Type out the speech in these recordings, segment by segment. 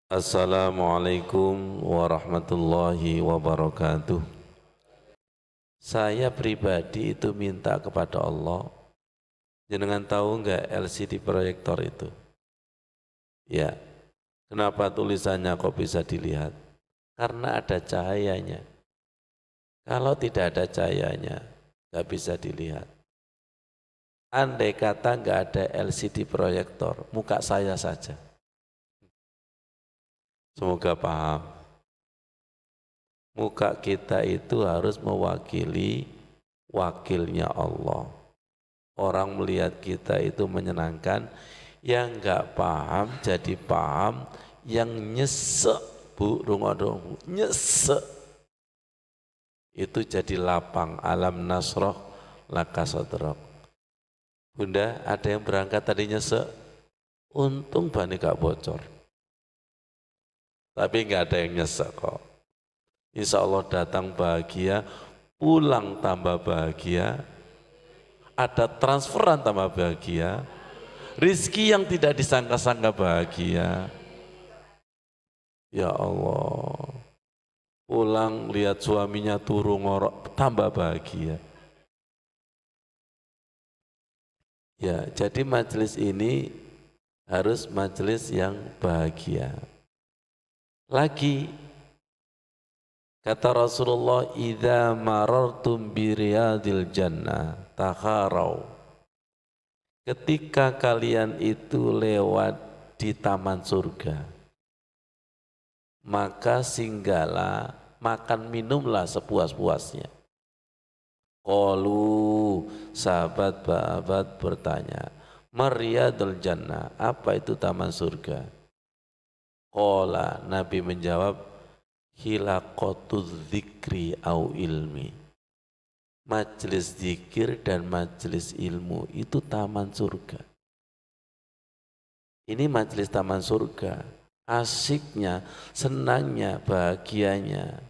Assalamualaikum warahmatullahi wabarakatuh. Saya pribadi itu minta kepada Allah, jenengan tahu nggak LCD proyektor itu? Ya, kenapa tulisannya kok bisa dilihat? Karena ada cahayanya. Kalau tidak ada cahayanya, nggak bisa dilihat. Andai kata nggak ada LCD proyektor, muka saya saja. Semoga paham. Muka kita itu harus mewakili wakilnya Allah. Orang melihat kita itu menyenangkan, yang nggak paham jadi paham, yang nyesek bu rungodo nyesek itu jadi lapang. Alam nasroh laka sodrok. Bunda, ada yang berangkat tadi nyesek, untung bani gak bocor, tapi nggak ada yang nyesek kok. Insya Allah datang bahagia, pulang tambah bahagia, ada transferan tambah bahagia, rizki yang tidak disangka-sangka bahagia. Ya Allah, pulang lihat suaminya turu ngorok, tambah bahagia. Ya, jadi majelis ini harus majelis yang bahagia. Lagi, kata Rasulullah, idza marartum bi riyadil jannah takharau. Ketika kalian itu lewat di taman surga, maka singgahlah, makan minumlah sepuas-puasnya. Qalu, sahabat-sahabat bertanya, Maryadul Jannah, apa itu taman surga? Qala, Nabi menjawab, hilaqatul dzikri au ilmi. Majelis zikir dan majelis ilmu itu taman surga. Ini majelis taman surga. Asiknya, senangnya, bahagianya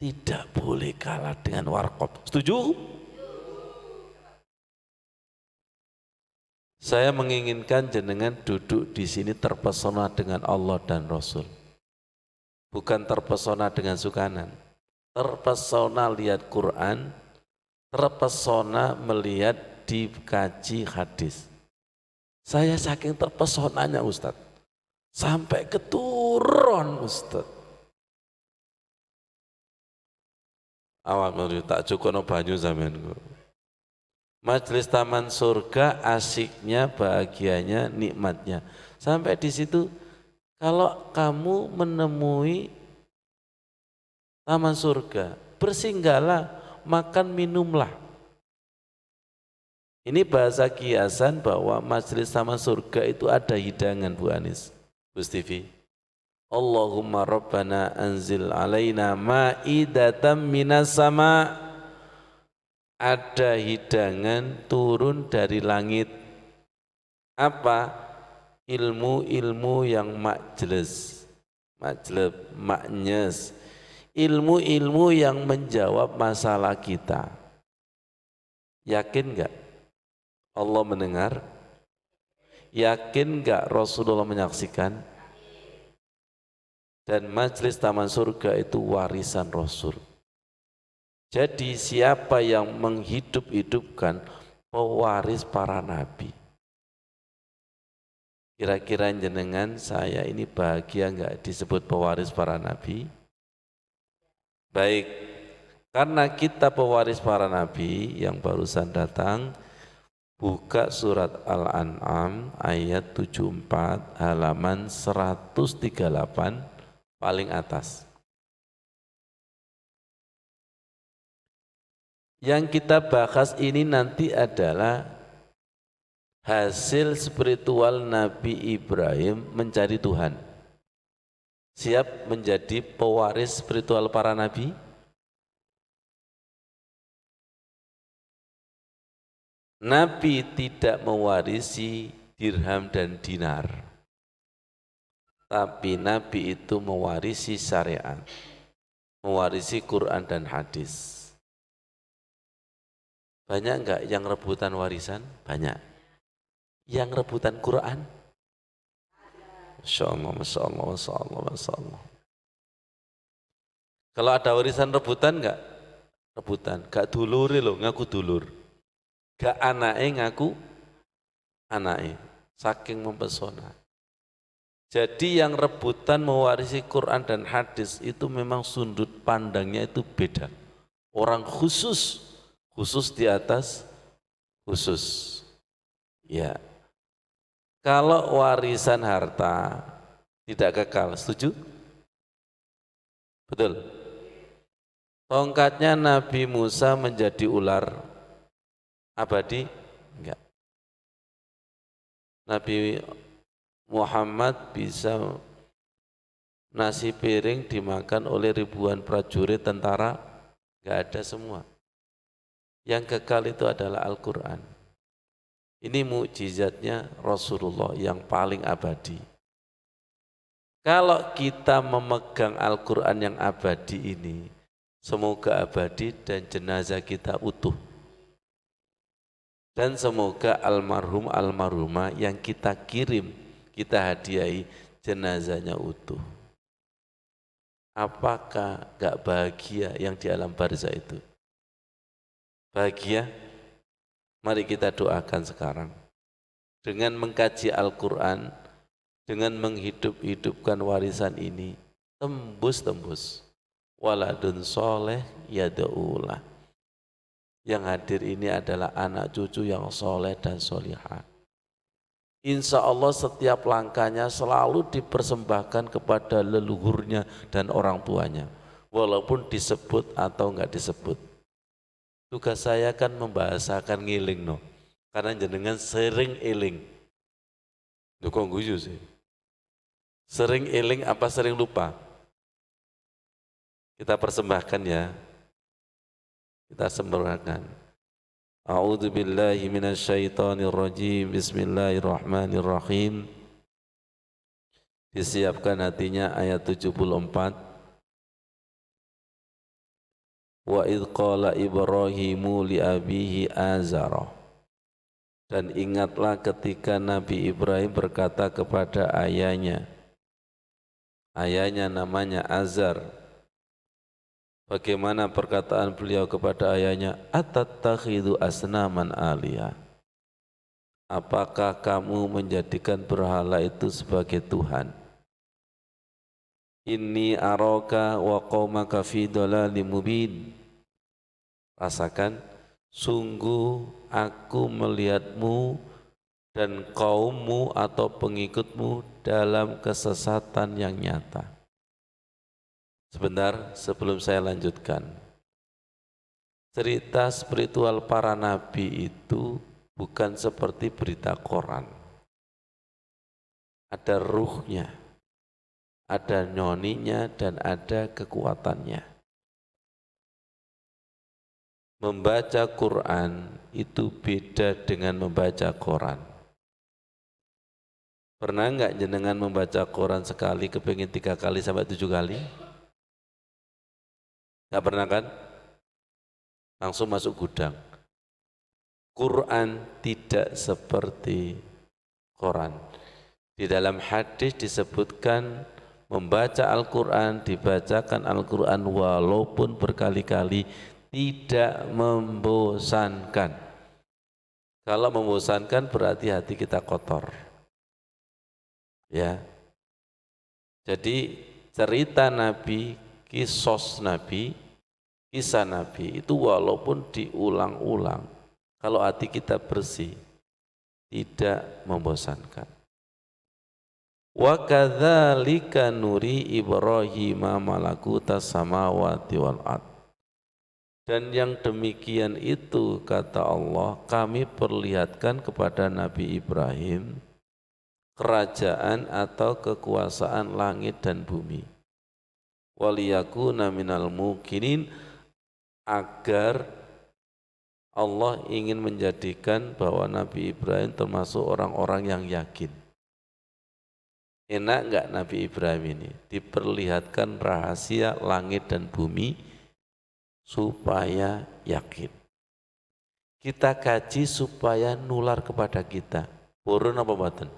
tidak boleh kalah dengan warkop. Setuju? Saya menginginkan jenengan duduk di sini terpesona dengan Allah dan Rasul. Bukan terpesona dengan sukanan. Terpesona lihat Quran, terpesona melihat dikaji hadis. Saya saking terpesonanya Ustadz, sampai keturun Ustadz. Awak tak cukup no banyu zaman. Majelis taman surga asiknya, bahagianya, nikmatnya. Sampai di situ, kalau kamu menemui taman surga, bersinggahlah, makan minumlah. Ini bahasa kiasan bahwa majelis taman surga itu ada hidangan Bu Anis, Bu Stivi. Allahumma rabbana anzil alaina ma'idatan minas sama. Ada hidangan turun dari langit. Apa? Ilmu-ilmu yang majles, maknyes. Ilmu-ilmu yang menjawab masalah kita. Yakin enggak Allah mendengar? Yakin enggak Rasulullah menyaksikan? Dan majelis taman surga itu warisan Rasul. Jadi siapa yang menghidup-hidupkan pewaris para nabi? Kira-kira jenengan saya ini bahagia enggak disebut pewaris para nabi? Baik, karena kita pewaris para nabi yang barusan datang, buka surat Al-An'am ayat 74 halaman 138 paling atas. Yang kita bahas ini nanti adalah hasil spiritual Nabi Ibrahim mencari Tuhan. Siap menjadi pewaris spiritual para nabi? Nabi tidak mewarisi dirham dan dinar, tapi Nabi itu mewarisi syariat, mewarisi Quran dan hadis. Banyak enggak yang rebutan warisan? Banyak. Yang rebutan Quran? Masya Allah, Masya Allah, Masya Allah, Masya Allah. Kalau ada warisan rebutan enggak? Rebutan. Gak dulure loh, ngaku dulur. Gak anake ngaku anake. Saking mempesona. Jadi yang rebutan mewarisi Quran dan hadis itu memang sudut pandangnya itu beda. Orang khusus di atas khusus. Ya. Kalau warisan harta tidak kekal, setuju? Betul. Tongkatnya Nabi Musa menjadi ular abadi? Enggak. Nabi Muhammad bisa nasi piring dimakan oleh ribuan prajurit tentara, enggak ada semua. Yang kekal itu adalah Al-Quran. Ini mukjizatnya Rasulullah yang paling abadi. Kalau kita memegang Al-Quran yang abadi ini, semoga abadi dan jenazah kita utuh. Dan semoga almarhum almarhumah yang kita kirim, kita hadiahi jenazahnya utuh. Apakah gak bahagia yang di alam barzah itu? Bahagia? Mari kita doakan sekarang. Dengan mengkaji Al-Quran, dengan menghidup-hidupkan warisan ini, tembus-tembus. Waladun soleh yada'ulah. Yang hadir ini adalah anak cucu yang soleh dan solihah. Insya Allah setiap langkahnya selalu dipersembahkan kepada leluhurnya dan orang tuanya. Walaupun disebut atau enggak disebut. Tugas saya kan membahasakan ngiling no. Karena jenengan sering eling. Kok guyu sih? Sering eling apa sering lupa? Kita persembahkan ya. Kita sembahkan. A'udzu billahi minasyaitonir rajim. Bismillahirrahmanirrahim. Disiapkan hatinya ayat 74. Wa idh qala Ibrahimu li abihi Azara. Dan ingatlah ketika Nabi Ibrahim berkata kepada ayahnya. Ayahnya namanya Azar. Bagaimana perkataan beliau kepada ayahnya, atattakhidhu asnaman aliyah. Apakah kamu menjadikan berhala itu sebagai Tuhan? Inni araka wa qaumaka fi dhalalim mubin. Rasakan, sungguh aku melihatmu dan kaummu atau pengikutmu dalam kesesatan yang nyata. Sebentar sebelum saya lanjutkan. Cerita spiritual para nabi itu bukan seperti berita koran. Ada ruhnya, ada nyoninya dan ada kekuatannya. Membaca Quran itu beda dengan membaca koran. Pernah enggak jenengan membaca Quran sekali kepingin 3 kali sampai 7 kali? Enggak pernah kan? Langsung masuk gudang. Quran tidak seperti Quran. Di dalam hadis disebutkan membaca Al-Quran, dibacakan Al-Quran walaupun berkali-kali tidak membosankan. Kalau membosankan berarti hati kita kotor. Ya. Jadi cerita Nabi, kisah Nabi itu walaupun diulang-ulang, kalau hati kita bersih, tidak membosankan. Wa kadzalika nuri Ibrahima malakutas samawati wal ard. Dan yang demikian itu kata Allah, kami perlihatkan kepada Nabi Ibrahim kerajaan atau kekuasaan langit dan bumi. Waliyakuna minal mukinin, agar Allah ingin menjadikan bahwa Nabi Ibrahim termasuk orang-orang yang yakin. Enak enggak Nabi Ibrahim ini? Diperlihatkan rahasia langit dan bumi supaya yakin. Kita kaji supaya nular kepada kita. Purun apa batin?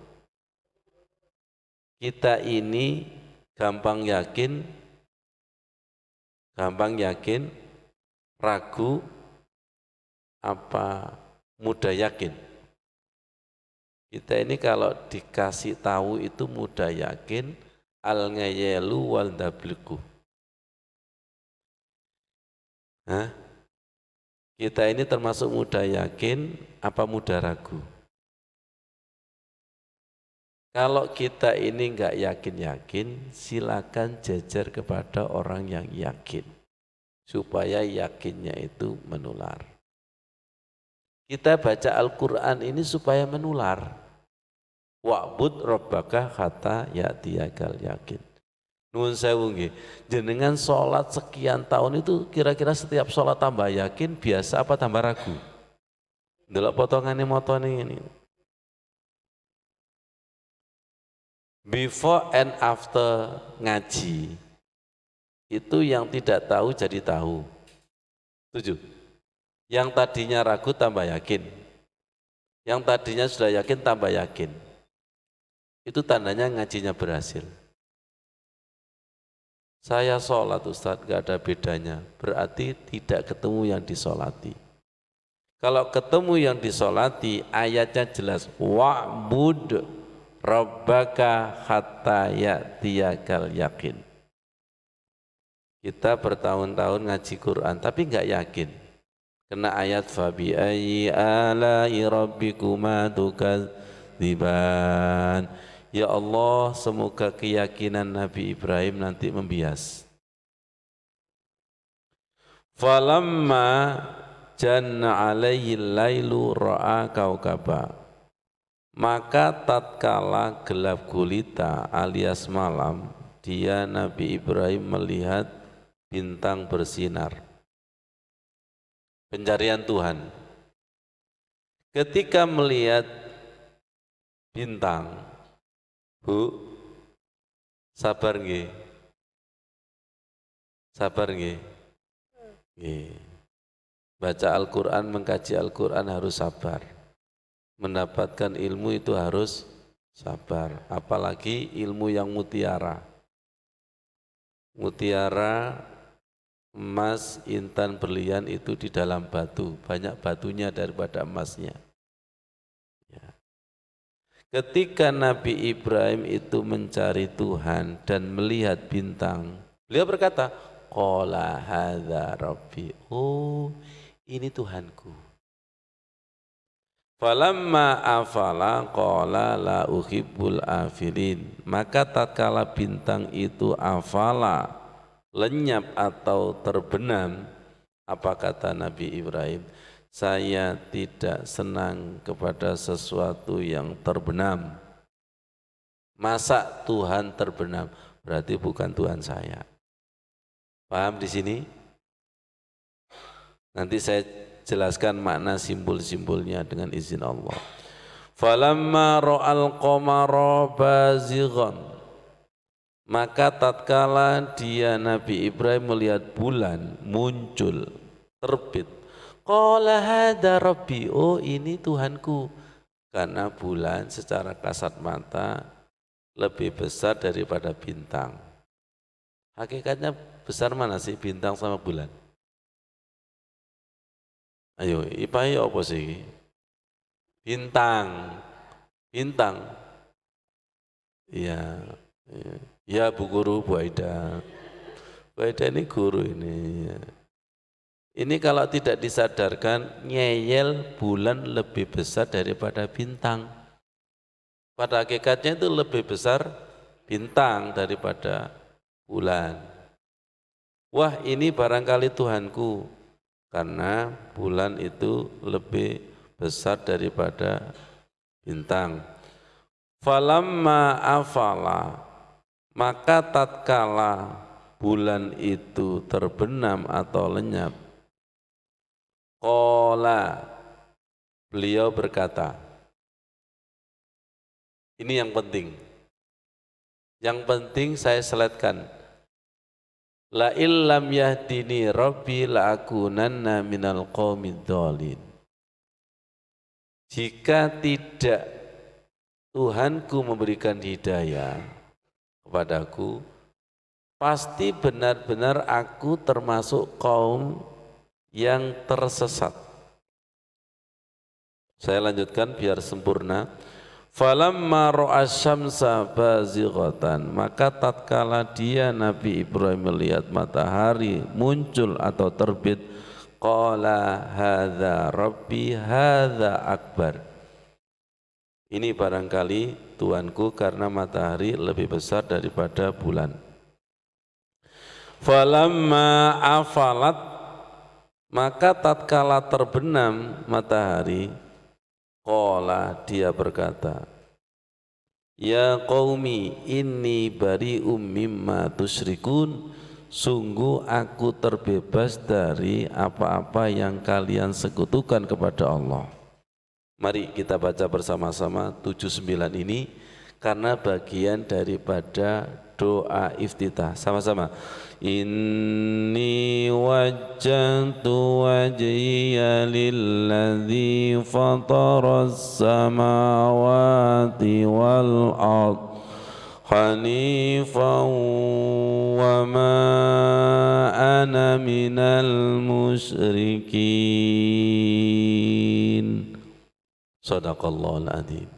kita ini gampang yakin, ragu, apa mudah yakin? Kita ini kalau dikasih tahu itu mudah yakin, al-ngayelu wal dabliku. Kita ini termasuk mudah yakin, apa mudah ragu? Kalau kita ini enggak yakin-yakin, silakan jejer kepada orang yang yakin, supaya yakinnya itu menular. Kita baca Al-Quran ini supaya menular. Wa'bud rabbaka hatta ya'tiyakal yakin. Nuwun sewu nggih. Jenengan sholat sekian tahun itu kira-kira setiap sholat tambah yakin biasa apa tambah ragu? Ndelok potongannya motone ini. Before and after ngaji itu yang tidak tahu jadi tahu. Setuju? Yang tadinya ragu tambah yakin. Yang tadinya sudah yakin tambah yakin. Itu tandanya ngajinya berhasil. Saya sholat Ustadz, gak ada bedanya. Berarti tidak ketemu yang disolati. Kalau ketemu yang disolati, ayatnya jelas. Wa'bud rabbaka hatta ya'tiyakal yakin. Kita bertahun-tahun ngaji Quran, tapi gak yakin. Kena ayat fabi ayyi ala'i rabbikuma tukadziban. Ya Allah, semoga keyakinan Nabi Ibrahim nanti membias. Falamma janna alaihi lailu ra'a kaukaba. Maka tatkala gelap gulita alias malam, dia Nabi Ibrahim melihat bintang bersinar. Pencarian Tuhan. Ketika melihat bintang, Bu, sabar nggih. Sabar nggih. Nggih. Baca Al-Qur'an, mengkaji Al-Qur'an harus sabar. Mendapatkan ilmu itu harus sabar, apalagi ilmu yang mutiara. Mutiara, emas, intan, berlian itu di dalam batu, banyak batunya daripada emasnya. Ketika Nabi Ibrahim itu mencari Tuhan dan melihat bintang, beliau berkata, qala hadza rabbi. Oh, ini Tuhanku. Falamma afala qala la uhibbul afilin. Maka tatkala bintang itu afala, lenyap atau terbenam, apa kata Nabi Ibrahim? Saya tidak senang kepada sesuatu yang terbenam. Masa Tuhan terbenam? Berarti bukan Tuhan saya. Paham di sini? Nanti saya jelaskan makna simbol-simbolnya dengan izin Allah. Falamma ra'al qamara bazighan. Maka tatkala dia Nabi Ibrahim melihat bulan muncul, terbit, qala hadza rabbi, oh ini Tuhanku. Karena bulan secara kasat mata lebih besar daripada bintang. Hakikatnya besar mana sih bintang sama bulan? Ayo, ipai apa sih? Bintang. Bintang. Iya. Ya Bu Guru, Bu Aida. Bu Aida ini guru ini. Ini kalau tidak disadarkan, ngeyel bulan lebih besar daripada bintang. Pada hakikatnya itu lebih besar bintang daripada bulan. Wah, ini barangkali Tuhanku, karena bulan itu lebih besar daripada bintang. Falamma afala, maka tatkala bulan itu terbenam atau lenyap, qala, beliau berkata, ini yang penting. Yang penting saya seletkan. La illam yahdini rabbi la'akunanna minal qaumid dhalin. Jika tidak Tuhanku memberikan hidayah, kepadaku, pasti benar-benar aku termasuk kaum yang tersesat. Saya lanjutkan biar sempurna. Falamma ra'a syamsa bazighatan, maka tatkala dia Nabi Ibrahim melihat matahari muncul atau terbit, qala hadza rabbi hadza akbar. Ini barangkali Tuanku karena matahari lebih besar daripada bulan. Falamma afalat, maka tatkala terbenam matahari, qala dia berkata, ya qaumi inni bari'um mimma tusyrikun, sungguh aku terbebas dari apa-apa yang kalian sekutukan kepada Allah. Mari kita baca bersama-sama 79 ini karena bagian daripada doa iftitah. Sama-sama. Inni wajjahtu wajhiya lilladzi fataras samawati wal ard hanifan wa ma ana minal musyrikin. Shadaqallahul adzim.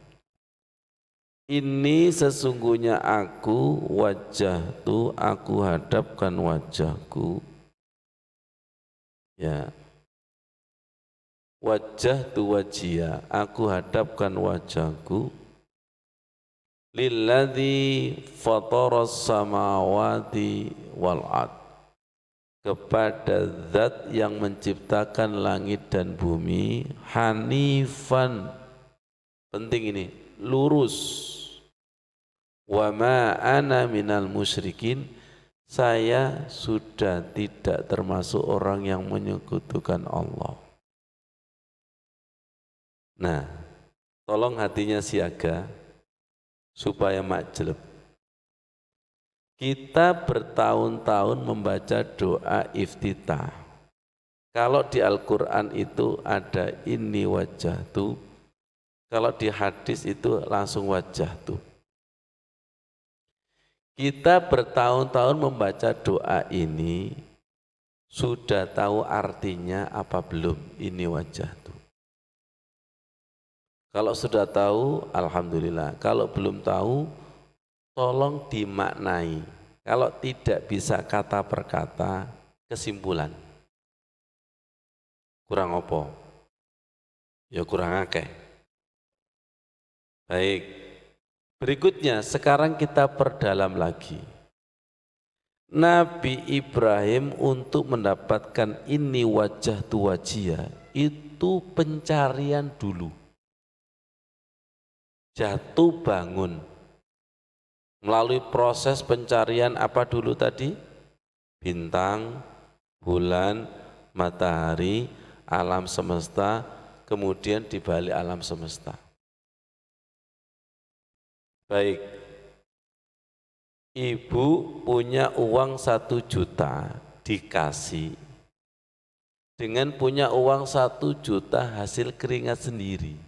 Ini sesungguhnya aku wajjahtu, aku hadapkan wajahku, ya, wajjahtu wajhiya, aku hadapkan wajahku, lilladzi fataras samawati wal ard, kepada zat yang menciptakan langit dan bumi, hanifan, penting ini, lurus, wa ma ana minal musyrikin, saya sudah tidak termasuk orang yang menyekutukan Allah. Nah, tolong hatinya siaga supaya majleb. Kita bertahun-tahun membaca doa iftitah. Kalau di Al-Quran itu ada inni wajjahtu, kalau di hadis itu langsung wajjahtu. Kita bertahun-tahun membaca doa ini, sudah tahu artinya apa belum? Ini wajjahtu. Kalau sudah tahu, alhamdulillah. Kalau belum tahu, tolong dimaknai. Kalau tidak bisa kata per kata, kesimpulan. Kurang apa? Ya kurang akeh. Baik. Berikutnya, sekarang kita perdalam lagi. Nabi Ibrahim untuk mendapatkan ini wajjahtu wajhiya, itu pencarian dulu. Jatuh bangun. Melalui proses pencarian apa dulu tadi? Bintang, bulan, matahari, alam semesta, kemudian di balik alam semesta. Baik, ibu punya uang 1 juta dikasih, dengan punya uang 1 juta hasil keringat sendiri,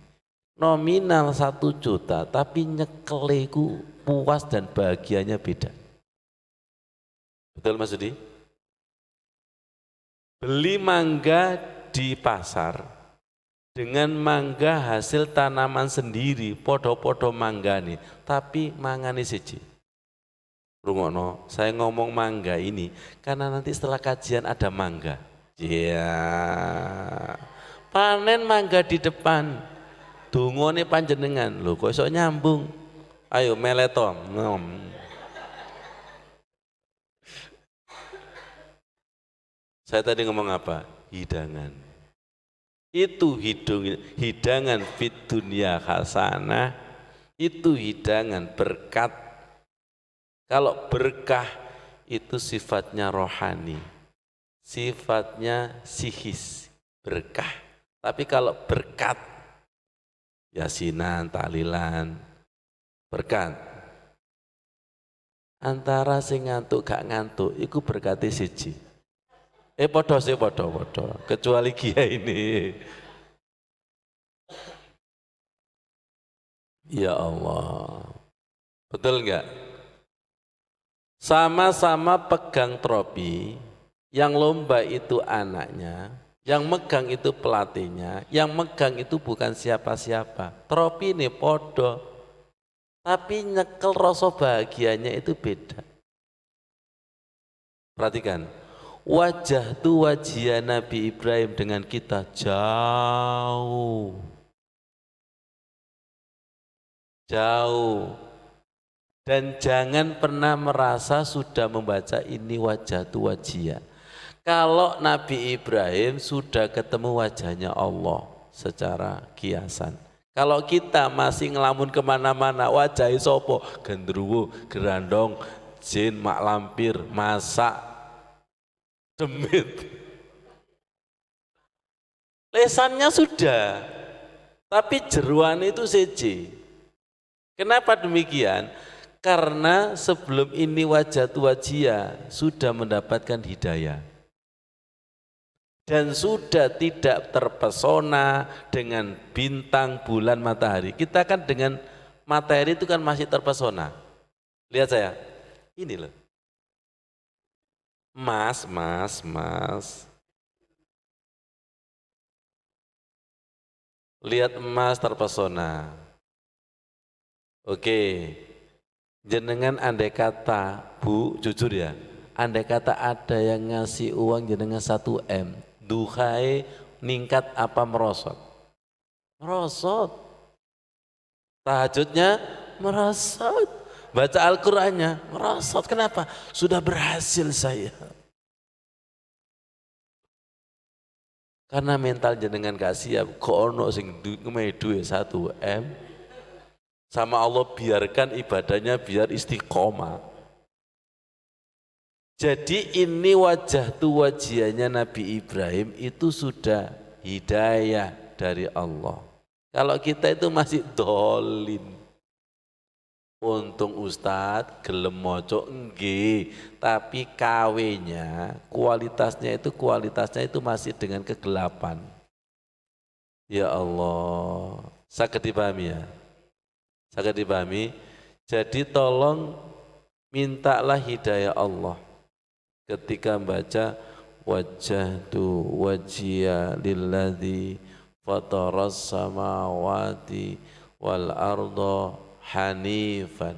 nominal 1 juta tapi nyekeleku puas dan bahagianya beda. Betul Mas Udi? Beli mangga di pasar dengan mangga hasil tanaman sendiri, podo-podo mangga nih, tapi mangane siji. Rungokno, saya ngomong mangga ini karena nanti setelah kajian ada mangga. Iya, panen mangga di depan, dungone panjenengan, lho kok iso nyambung. Ayo meletom. Saya tadi ngomong apa? Hidangan. Itu hidangan fit dunia hasanah, itu hidangan berkat. Kalau berkah itu sifatnya rohani, sifatnya sihis, berkah. Tapi kalau berkat, yasinan, tahlilan, berkat. Antara sing ngantuk gak ngantuk, itu berkati siji. Podo sih, podo. Kecuali Kiai ini. Ya Allah. Betul enggak? sama-sama pegang tropi, yang lomba itu anaknya, yang megang itu pelatihnya, yang megang itu bukan siapa-siapa. Tropi ini podo, tapi nyekel rasa bahagianya itu beda. Perhatikan, wajah tuh wajah Nabi Ibrahim dengan kita jauh. Jauh. Dan jangan pernah merasa sudah membaca ini wajah tuh wajah. Kalau Nabi Ibrahim sudah ketemu wajahnya Allah secara kiasan. Kalau kita masih ngelamun kemana-mana, wajah sopo, gendruwo, gerandong, jin, mak lampir, masak, demit. Lesannya sudah, tapi jeruan itu seje. Kenapa demikian? Karena sebelum ini wajah wajia sudah mendapatkan hidayah dan sudah tidak terpesona dengan bintang, bulan, matahari. Kita kan dengan matahari itu kan masih terpesona. Lihat saya, ini loh. Mas. Lihat emas terpesona. Oke, jenengan andai kata, Bu, jujur ya, andai kata ada yang ngasih uang jenengan 1 M, duhai ningkat apa merosot? Merosot. Tahajudnya merosot. Baca Al-Qur'annya merosot. Kenapa? Sudah berhasil saya. Karena mental jenengan gak siap, kok ono sing ngemei duit 1 M, sama Allah biarkan ibadahnya biar istiqomah. Jadi ini wajah tu wajahnya Nabi Ibrahim itu sudah hidayah dari Allah. Kalau kita itu masih dolin. Untung Ustadz gelem moco enggih, tapi kualitasnya itu masih dengan kegelapan. Ya Allah, sakit dipahami ya? Sakit dipahami? Jadi tolong mintalah hidayah Allah ketika membaca wajjahtu wajhiya lilladzi fataras samawati wal arda hanifan.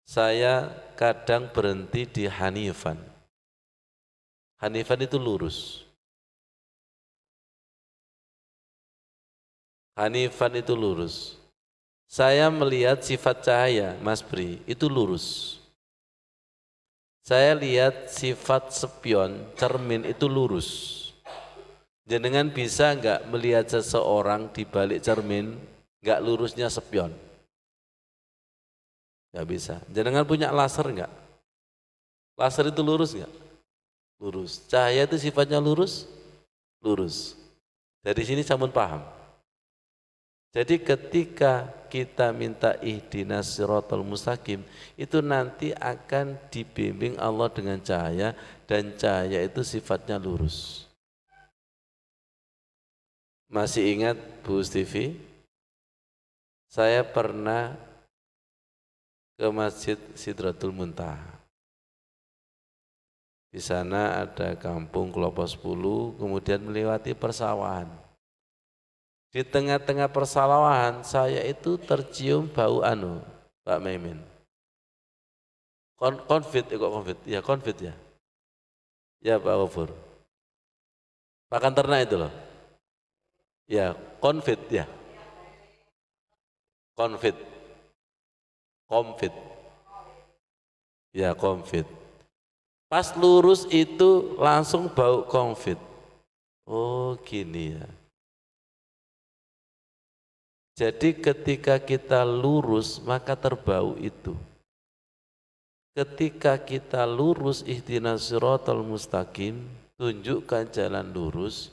Saya kadang berhenti di hanifan. Hanifan itu lurus. Hanifan itu lurus. Saya melihat sifat cahaya, Mas Bri, itu lurus. Saya lihat sifat spion, cermin itu lurus. Jenengan bisa enggak melihat seseorang di balik cermin, enggak lurusnya spion? Enggak bisa. Jenengan punya laser enggak? Laser itu lurus enggak? Lurus. Cahaya itu sifatnya lurus? Lurus. Dari sini sampun paham. Jadi ketika kita minta ihdinas siratal mustaqim, itu nanti akan dibimbing Allah dengan cahaya, dan cahaya itu sifatnya lurus. Masih ingat Bu Stivi? Saya pernah ke Masjid Sidratul Muntaha. Di sana ada kampung Klopo 10, kemudian melewati persawahan. Di tengah-tengah persawahan saya itu tercium bau Pak Maimin. Konfit ya. Ya Pak Gofur. Pakan ternak itu loh. Ya, konfit ya. Konfit. Ya, konfit. Pas lurus itu langsung bau konfit. Oh, gini ya. Jadi ketika kita lurus maka terbau itu. Ketika kita lurus ihdinas siratal mustaqim, tunjukkan jalan lurus,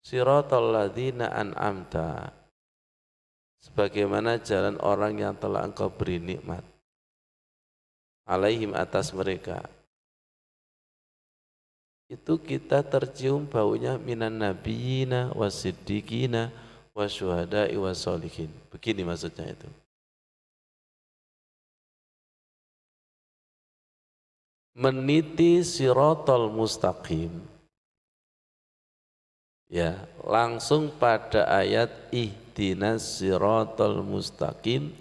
siratal ladzina an'amta, sebagaimana jalan orang yang telah engkau beri nikmat alaihim atas mereka. Itu kita tercium baunya minan nabiyina wasiddiqina wasyuhada'i wassolihin. Begini maksudnya itu. meniti siratal mustaqim. Ya, langsung pada ayat ihdinas siratal mustaqim,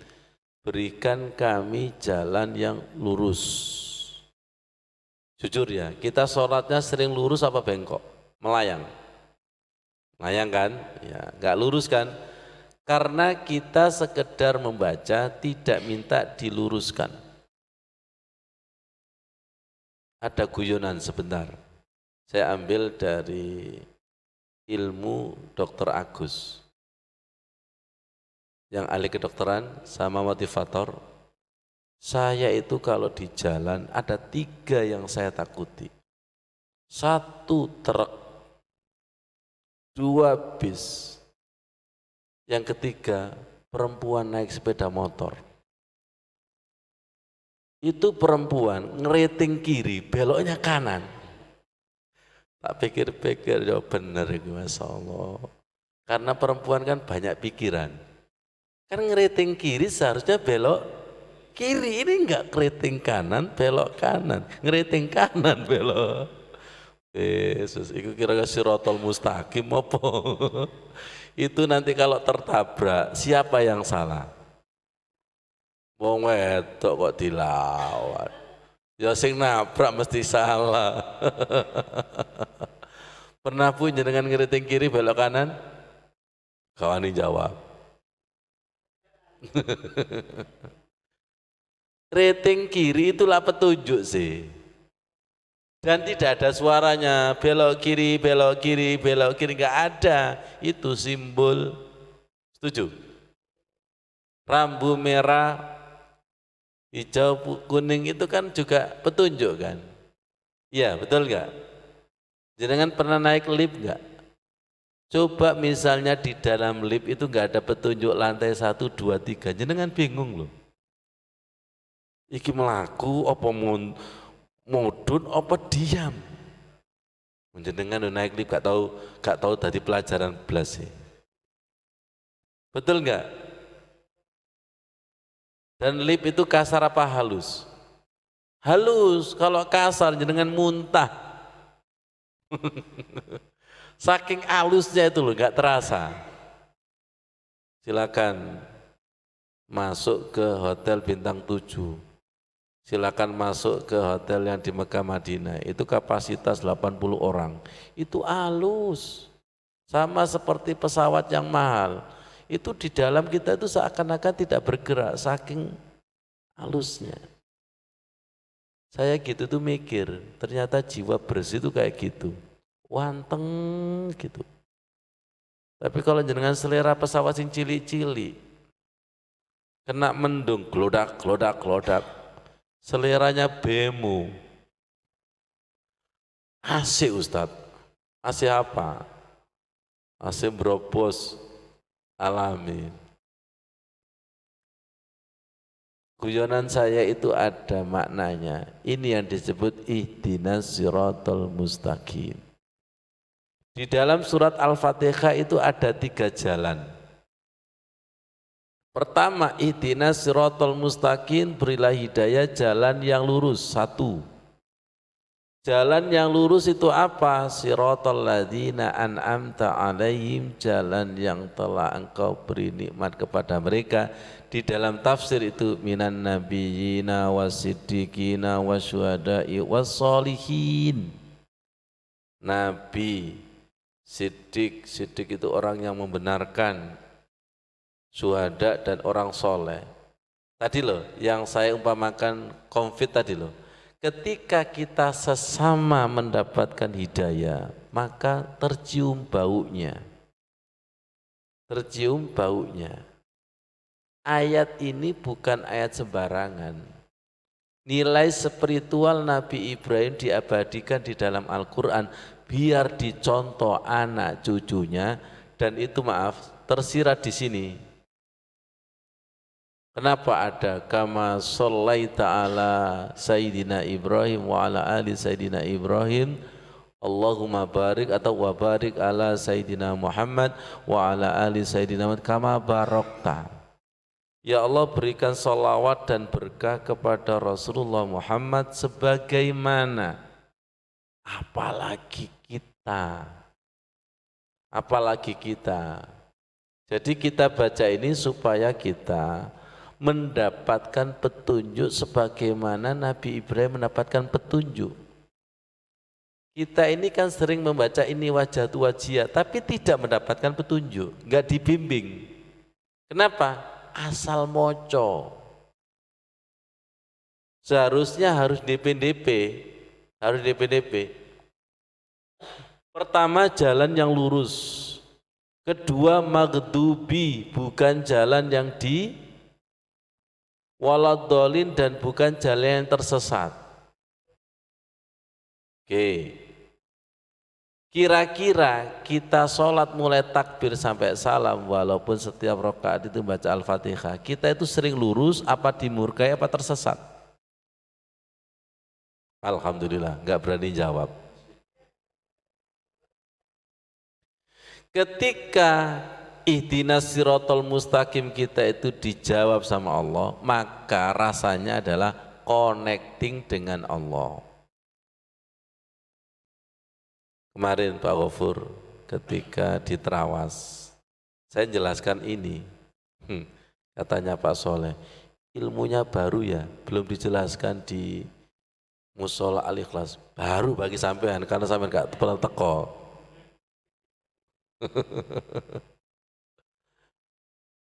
berikan kami jalan yang lurus. Jujur ya, kita sholatnya sering lurus apa bengkok? Melayang. Melayang kan? Ya, nggak lurus kan? Karena kita sekedar membaca, tidak minta diluruskan. Ada guyonan sebentar. Saya ambil dari ilmu Dr. Agus. Yang ahli kedokteran sama motivator. Saya itu kalau di jalan ada 3 yang saya takuti. 1 truk, 2 bis. Yang ketiga perempuan naik sepeda motor. Itu perempuan ngeriting kiri, beloknya kanan. Tak pikir-pikir, ya bener itu Masya Allah. Karena perempuan kan banyak pikiran. Kan ngeriting kiri seharusnya belok kiri, ini enggak ngeriting kanan, belok kanan. Ngeriting kanan, belok. Yesus, itu kira-kira sirotol mustaqim apa? Itu nanti kalau tertabrak, siapa yang salah? Wong wedok kok dilawan. Ya sing nabrak mesti salah. Pernah punya dengan ngeriting kiri belok kanan? Kawani jawab. Rating kiri itulah petunjuk sih. Dan tidak ada suaranya belok kiri, belok kiri, belok kiri, nggak ada. Itu simbol. Setuju? Rambu merah, hijau, kuning itu kan juga petunjuk kan? Iya, betul nggak? Jenengan pernah naik lift nggak? Coba misalnya di dalam lift itu nggak ada petunjuk lantai 1, 2, 3, jenengan bingung loh. Iki melaku apa mudun apa diam? Jenengan naik lift gak tahu tadi pelajaran belas sih. Betul nggak? Dan lift itu kasar apa halus? Halus. Kalau kasar jenengan muntah. Saking halusnya itu loh, nggak terasa. Silakan masuk ke hotel bintang 7. Silakan masuk ke hotel yang di Mekah Madinah, itu kapasitas 80 orang. Itu halus. Sama seperti pesawat yang mahal. Itu di dalam kita itu seakan-akan tidak bergerak, saking halusnya. Saya gitu tuh mikir, ternyata jiwa bersih itu kayak gitu. Wanteng gitu. Tapi kalau jenengan selera pesawat sing cilik-cilik, kena mendung, glodak, glodak, glodak. Seleranya bemo. AC Ustadz. AC apa? AC Brobos alami. Guyonan saya itu ada maknanya. Ini yang disebut ihdinas siratal mustaqim. Di dalam surat Al-Fatihah itu ada 3 jalan. Pertama, ihdinas siratal mustaqim, berilah hidayah jalan yang lurus. 1. Jalan yang lurus itu apa? Siratal ladzina an'amta alaihim, jalan yang telah engkau beri nikmat kepada mereka. Di dalam tafsir itu minan nabiyyina wasiddiqina wasyuhada'i wassolihin. Nabi, siddiq itu orang yang membenarkan, syuhada dan orang soleh. Tadi loh, yang saya umpamakan COVID tadi loh. Ketika kita sesama mendapatkan hidayah, maka tercium baunya. Tercium baunya. Ayat ini bukan ayat sembarangan. Nilai spiritual Nabi Ibrahim diabadikan di dalam Al-Quran biar dicontoh anak cucunya, dan itu tersirat di sini. Kenapa ada kama shallaita ala Sayyidina Ibrahim wa ala ali Sayyidina Ibrahim Allahumma barik atau wa barik ala Sayyidina Muhammad wa ala ali Sayyidina Muhammad kama barokta. Ya Allah berikan sholawat dan berkah kepada Rasulullah Muhammad sebagaimana, apalagi kita, apalagi kita. Jadi kita baca ini supaya kita mendapatkan petunjuk sebagaimana Nabi Ibrahim mendapatkan petunjuk. Kita ini kan sering membaca ini wajah tu wajia, tapi tidak mendapatkan petunjuk, nggak dibimbing. Kenapa? Asal moco. Seharusnya harus DP-DP, harus DP-DP. Pertama jalan yang lurus. Kedua maghdubi, bukan jalan yang di waladolin dan bukan jalan yang tersesat. Oke. Kira-kira kita sholat mulai takbir sampai salam, walaupun setiap rakaat itu baca Al-Fatihah, kita itu sering lurus apa dimurkai apa tersesat? Alhamdulillah, nggak berani jawab. Ketika ihdinas sirotol mustaqim kita itu dijawab sama Allah, maka rasanya adalah connecting dengan Allah. Kemarin Pak Ghafur ketika di Trawas, saya jelaskan ini, katanya Pak Soleh, ilmunya baru ya, belum dijelaskan di Musola Al-Ikhlas, baru bagi sampean karena sampean gak pernah teko.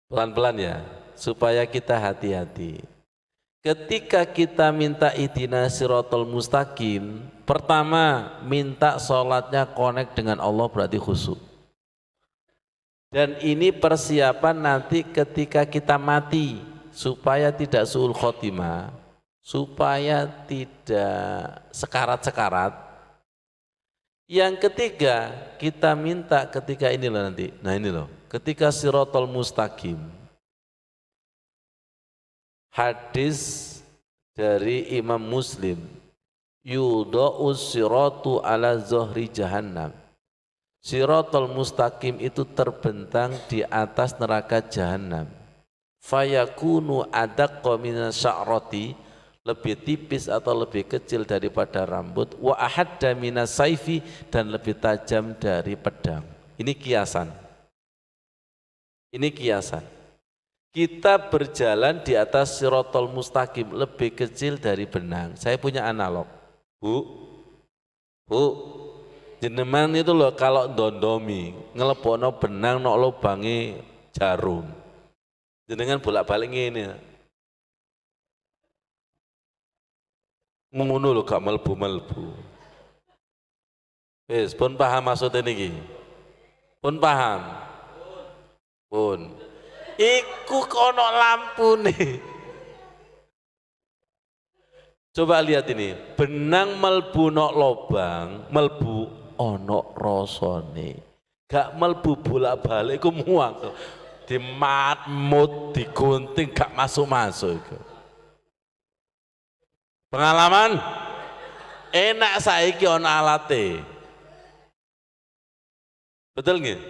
Pelan-pelan ya, supaya kita hati-hati. Ketika kita minta ihdinas sirotol mustaqim, pertama minta sholatnya connect dengan Allah berarti khusyuk. Dan ini persiapan nanti ketika kita mati, supaya tidak su'ul khotimah, supaya tidak sekarat-sekarat. Yang ketiga, kita minta ketika ini loh nanti, nah ini loh, ketika sirotol mustaqim, hadis dari Imam Muslim, yudha'us siratu ala zohri jahannam, sirotol mustaqim itu terbentang di atas neraka jahannam, fayakunu adaqqa minas sya'rati, lebih tipis atau lebih kecil daripada rambut, wa ahadda minas saifi, dan lebih tajam dari pedang. Ini kiasan. Ini kiasan. Kita berjalan di atas sirotol mustaqim lebih kecil dari benang. Saya punya analog. Bu, jenengan itu loh kalau dondomi ngelebono benang nok lubangi jarum. Jenengan bolak-balik ini. Ngono lho gak melbu-melbu. Wis pun paham maksudnya niki? Pun paham? Pun. Iku kono lampu nih. Coba lihat ini, benang melbu nok lobang, melbu ono rasane. Gak melbu bolak-balik iku muang. Dimatmut, digunting gak masuk-masuk iku. Pengalaman enak saiki ono alate. Betul nggih?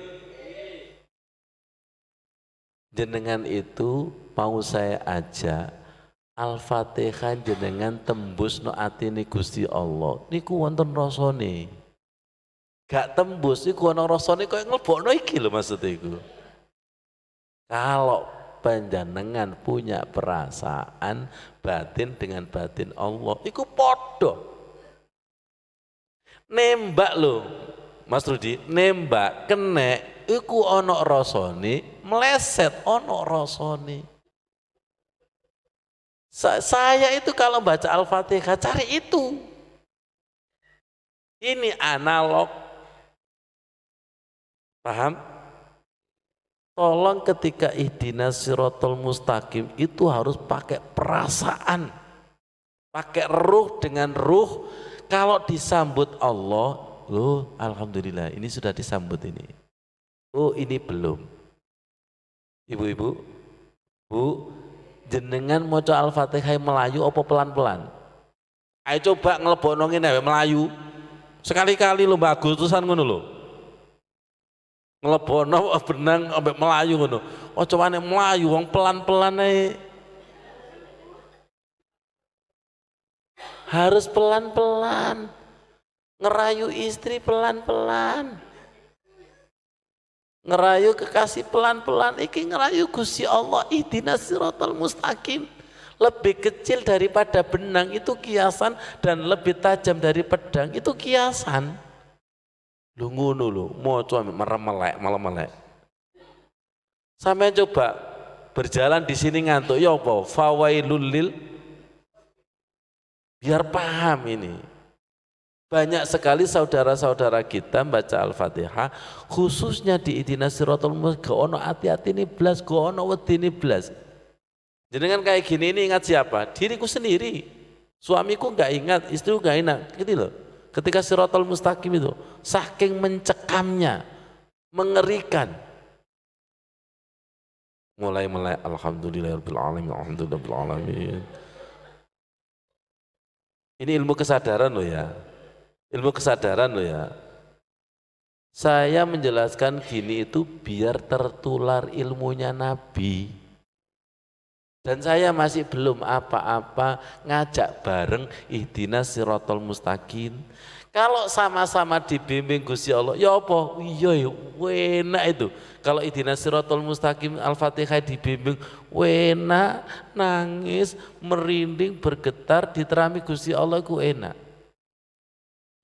Jenengan itu mau saya ajak Al-Fatihah jenengan tembus no atine Gusti Allah. Niku wonten rasane. Gak tembus niku ono rasane koyo nglebokno iki lho maksud iku. Kalau panjenengan punya perasaan batin dengan batin Allah, iku podo. Nembak lho, Mas Rudi, nembak kenek, iku ono rasane, meleset ono rasane. Saya itu kalau baca Al-Fatihah cari itu. Ini analog. Paham? Tolong ketika ihdinas sirotol mustaqim itu harus pakai perasaan, pakai ruh dengan ruh. Kalau disambut Allah, loh alhamdulillah ini sudah disambut ini. Oh ini belum. Ibu-ibu, Bu, jenengan maca Al-Fatihah Melayu apa pelan-pelan? Ayo coba ngelebokno ngene Melayu. Sekali-kali lho bagus terusan ngono lho. Nglebono benang ambek melayu ngono. Aja wani melayu wong pelan-pelan ae. Harus pelan-pelan. Ngerayu istri pelan-pelan. Ngerayu kekasih pelan-pelan. Iki ngerayu Gusti Allah, ihdinas siratal mustaqim. Lebih kecil daripada benang itu kiasan, dan lebih tajam dari pedang itu kiasan. Lu ngono lu, moco meremelek, malah melek. Sampai coba berjalan di sini ngantuk, ya apa? Fawailul lil, biar paham ini. Banyak sekali saudara-saudara kita baca Al-Fatihah, khususnya di ihdinas siratal mustaqim, go ono hati-hati ini blas, go ono wedi ini blas. Jenengan kayak gini ini ingat siapa? Diriku sendiri. Suamiku nggak ingat, istriku nggak ingat, gitu loh. Ketika siratal mustaqim itu, saking mencekamnya, mengerikan. Mulai alhamdulillahirabbil alamin, alhamdulillahirabbil alamin. Ini ilmu kesadaran loh ya. Ilmu kesadaran loh ya. Saya menjelaskan gini itu biar tertular ilmunya Nabi. Dan saya masih belum apa-apa ngajak bareng ihdinas siratal mustaqim. Kalau sama-sama dibimbing Gusti Allah, ya apa? Iya, enak itu. Kalau ihdinas siratal mustaqim Al-Fatihah dibimbing, enak, nangis, merinding, bergetar, diterami Gusti Allah, ku enak.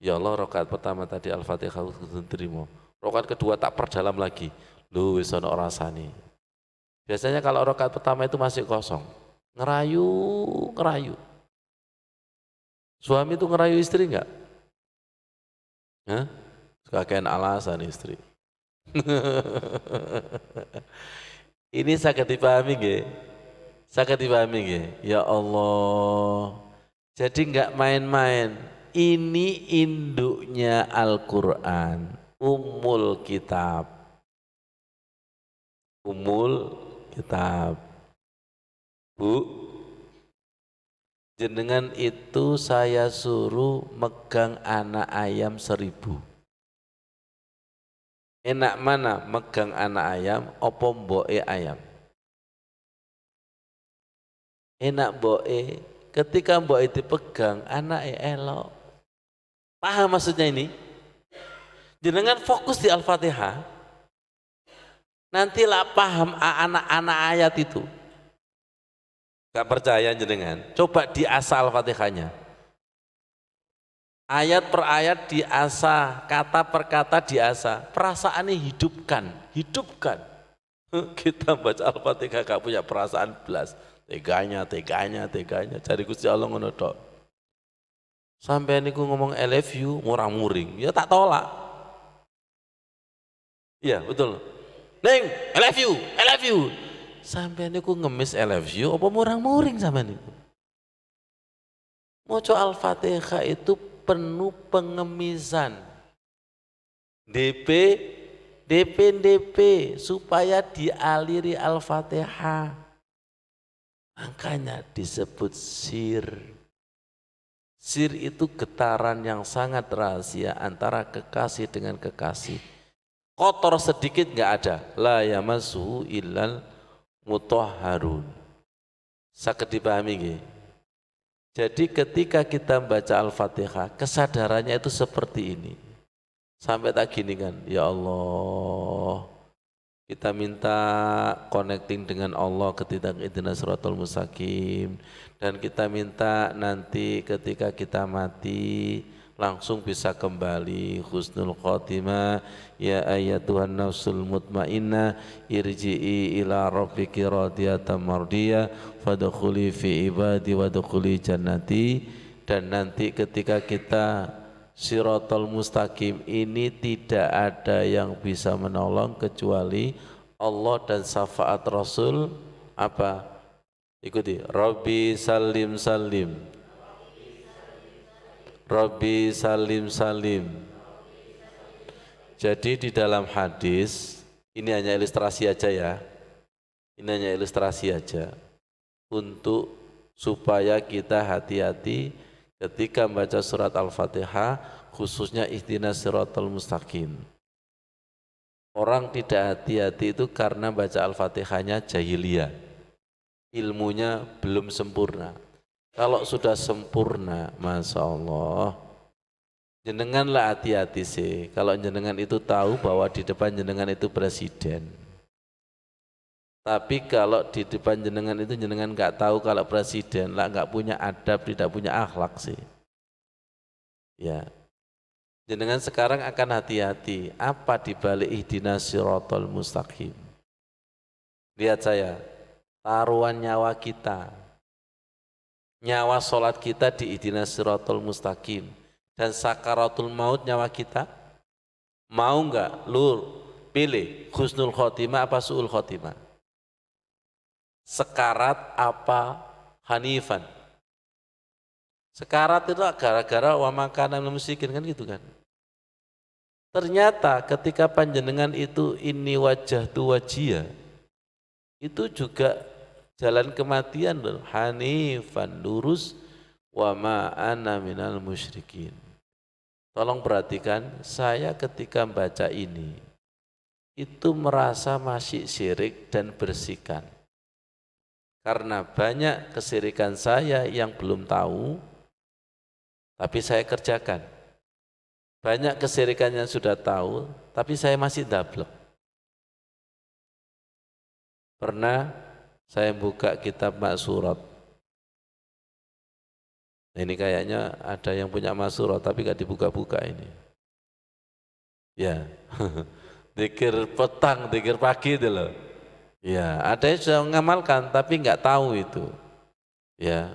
Ya Allah, rakaat pertama tadi Al-Fatihah terima. Rakaat kedua tak perdalam lagi. Lu wis ana rasane. Biasanya kalau rakaat pertama itu masih kosong, ngerayu. Suami itu ngerayu istri enggak? Hah? Kakean alasan istri. Ini sakit dipahami nggih? Sakit dipahami nggih? Ya Allah. Jadi enggak main-main. Ini induknya Al-Qur'an, Ummul Kitab. Ummul Kitab. Bu, jenengan itu saya suruh megang anak ayam 1000. Enak mana megang anak ayam, opo mboke ayam? Enak mboke, ketika mboke dipegang anake elok. Paham maksudnya ini? Jenengan fokus di Al-Fatihah, nantilah paham anak-anak ayat itu. Gak percaya jenengan, coba diasah Al-Fatihahnya. Ayat per ayat diasah, kata per kata diasah. Perasaannya hidupkan. Kita baca Al-Fatihah gak punya perasaan belas. Teganya. Cari Gusti Allah ngono tok. Sampai niku ngomong I love you, murang-muring. Ya tak tolak. Iya betul. Neng, I love you. Sampai niku ngemis I love you, apa murang-muring sama niku. Maca Al-Fatihah itu penuh pengemisan. DP supaya dialiri Al-Fatihah. Makanya disebut sir. Sir itu getaran yang sangat rahasia antara kekasih dengan kekasih. Kotor sedikit nggak ada. La yamassuhu illal mutahharun. Sakit dipahami nggih? Jadi ketika kita membaca Al-Fatihah, kesadarannya itu seperti ini. Sampai tak gini kan, ya Allah, kita minta connecting dengan Allah ketika ihdinas siratal mustaqim, dan kita minta nanti ketika kita mati langsung bisa kembali husnul khotimah. Ya ayyatuhan nafsul mutmainnah irji'i ila rabbiki radiyatan mardiyah fadkhuli fi ibadi wadkhuli jannati. Dan nanti ketika kita siratal mustaqim ini tidak ada yang bisa menolong kecuali Allah dan syafaat Rasul. Apa? Ikuti. Rabbi salim salim, Rabbi salim salim. Jadi di dalam hadis, ini hanya ilustrasi aja ya. Ini hanya ilustrasi aja untuk supaya kita hati-hati ketika membaca surat Al-Fatihah, khususnya ihdinas siratal mustaqim. Orang tidak hati-hati itu karena baca Al-Fatihahnya jahiliyah. Ilmunya belum sempurna. Kalau sudah sempurna, Masya Allah, jenenganlah hati-hati sih. Kalau jenengan itu tahu bahwa di depan jenengan itu presiden. Tapi kalau di depan jenengan itu jenengan nggak tahu kalau presiden, lah nggak punya adab, tidak punya akhlak sih. Ya, jenengan sekarang akan hati-hati. Apa dibalik ihdinas siratal mustaqim? Lihat saya, taruhan nyawa kita, nyawa sholat kita di ihdinas siratal mustaqim, dan sakaratul maut nyawa kita, mau nggak lu pilih husnul khotimah apa su'ul khotimah? Sekarat apa hanifan? Sekarat itu gara-gara wa makanan musyrikin kan gitu kan. Ternyata ketika panjenengan itu ini wajah tu wajia, itu juga jalan kematian loh. Hanifan lurus wa ma ana minal musyrikin. Tolong perhatikan, saya ketika membaca ini itu merasa masih syirik dan bersihkan. Karena banyak kesirikan saya yang belum tahu, tapi saya kerjakan. Banyak kesirikan yang sudah tahu, tapi saya masih dablek. Pernah saya buka kitab Maksurat. Ini kayaknya ada yang punya Maksurat, tapi gak dibuka-buka ini. Ya, zikir petang, zikir pagi itu loh. Ya, ada yang sudah mengamalkan tapi nggak tahu itu. Ya,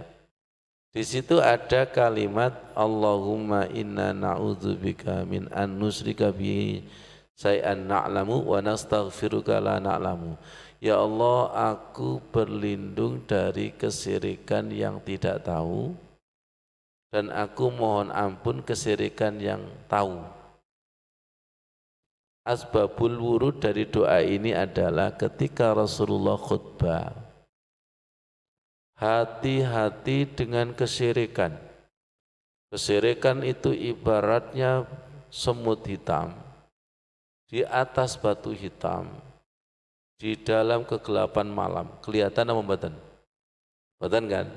di situ ada kalimat Allahumma inna na'udzubika min an nusrika bi syai'an na'lamu wa nastaghfiruka la na'lamu. Ya Allah, aku berlindung dari kesyirikan yang tidak tahu dan aku mohon ampun kesyirikan yang tahu. Asbabul wurud dari doa ini adalah ketika Rasulullah khutbah, hati-hati dengan kesyirikan. Kesyirikan itu ibaratnya semut hitam di atas batu hitam di dalam kegelapan malam. Kelihatan apa mboten? Mboten kan?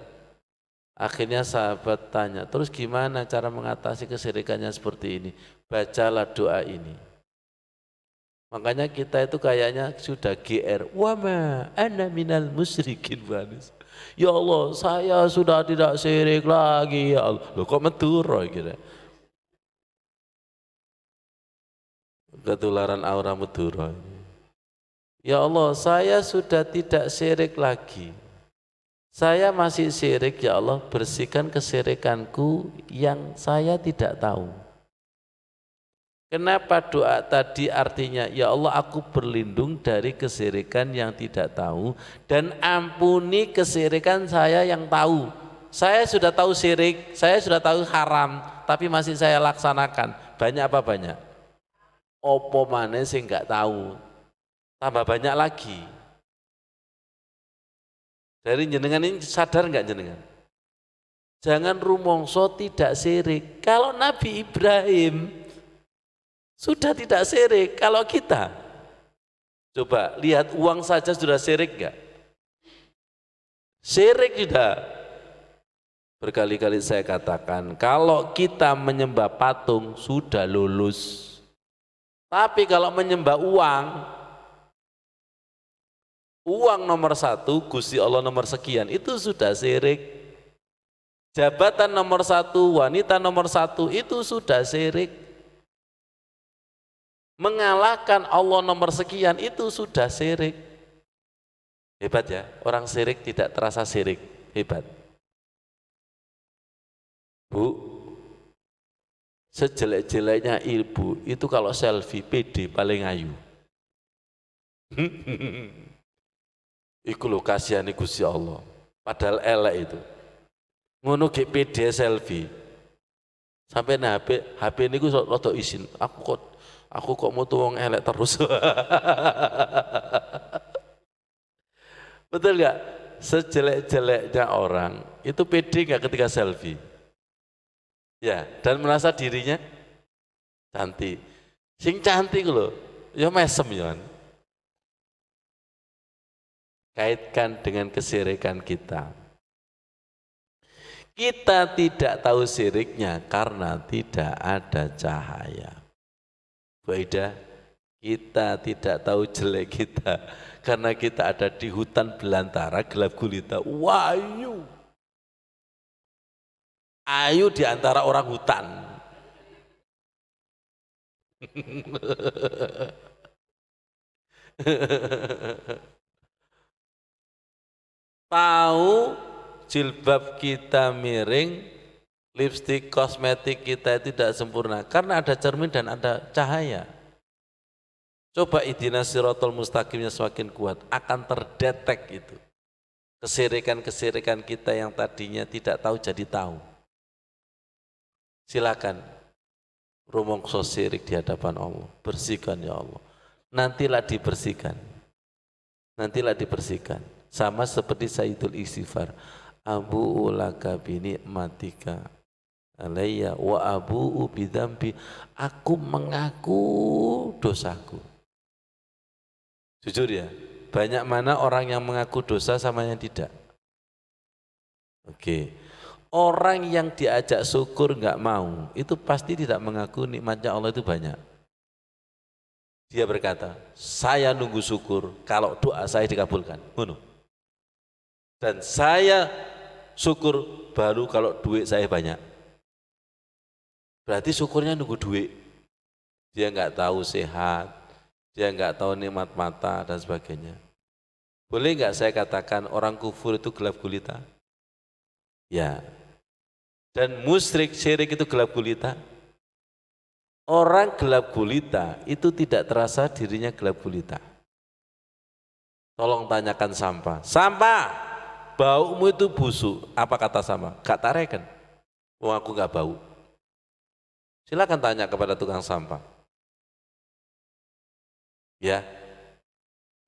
Akhirnya sahabat tanya, terus gimana cara mengatasi kesyirikannya seperti ini? Bacalah doa ini. Makanya kita itu kayaknya sudah GR. Wama ana minal musyrikin banis. Ya Allah, saya sudah tidak syirik lagi ya Allah. Loh kok Madura gitu. Ketularan aura Madura. Ya Allah, saya sudah tidak syirik lagi. Saya masih syirik ya Allah, bersihkan kesyirikanku yang saya tidak tahu. Kenapa doa tadi artinya, ya Allah aku berlindung dari kesyirikan yang tidak tahu dan ampuni kesyirikan saya yang tahu. Saya sudah tahu syirik, saya sudah tahu haram, tapi masih saya laksanakan. Banyak apa banyak? Opo maneh sing enggak tahu. Tambah banyak lagi. Dari jenengan ini sadar enggak jenengan? Jangan rumongso tidak syirik. Kalau Nabi Ibrahim sudah tidak syirik. Kalau kita, coba lihat uang saja sudah syirik enggak? Syirik sudah. Berkali-kali saya katakan, kalau kita menyembah patung sudah lulus. Tapi kalau menyembah uang nomor satu, Gusti Allah nomor sekian, itu sudah syirik. Jabatan nomor satu, wanita nomor satu, itu sudah syirik. Mengalahkan Allah nomor sekian itu sudah syirik. Hebat ya, orang syirik tidak terasa syirik. Hebat. Bu, sejelek-jeleknya ibu itu kalau selfie pede paling ayu. Iku lho kasihan Gusti Allah. Padahal elek itu. Ngono ge pede selfie. Sampai HP niku rada isin. Aku kok mau wong elek terus. Betul nggak? Sejelek-jeleknya orang itu pede nggak ketika selfie? Ya, dan merasa dirinya cantik. Sing cantik loh, Ya mesem ya. Kaitkan dengan kesirikan kita. Kita tidak tahu siriknya karena tidak ada cahaya. Bu Aida, kita tidak tahu jelek kita karena kita ada di hutan belantara gelap gulita. Wahyu. Ayu di antara orang hutan. Tahu jilbab kita miring, lipstik, kosmetik kita tidak sempurna karena ada cermin dan ada cahaya. Coba ihdinas siratal mustaqimnya semakin kuat, akan terdetek itu. Kesirikan-kesirikan kita yang tadinya tidak tahu jadi tahu. Silakan rumongso sirik di hadapan Allah, bersihkan ya Allah. Nantilah dibersihkan. Nantilah dibersihkan. Sama seperti Sayyidul Istighfar. Abu ulaka bini matika alayya wa abu bidambi. Aku mengaku dosaku. Jujur ya, banyak mana orang yang mengaku dosa sama yang tidak. Oke. Orang yang diajak syukur nggak mau, itu pasti tidak mengaku nikmatnya Allah itu banyak. Dia berkata, saya nunggu syukur kalau doa saya dikabulkan. Dan saya syukur baru kalau duit saya banyak. Berarti syukurnya nunggu duit. Dia nggak tahu sehat, dia nggak tahu nikmat mata dan sebagainya. Boleh nggak saya katakan orang kufur itu gelap gulita? Ya. Dan musyrik syirik itu gelap gulita. Orang gelap gulita itu tidak terasa dirinya gelap gulita. Tolong tanyakan sampah. Sampah, baumu itu busuk. Apa kata sampah? Gak tarekan. Wong aku gak bau. Silakan tanya kepada tukang sampah. Ya,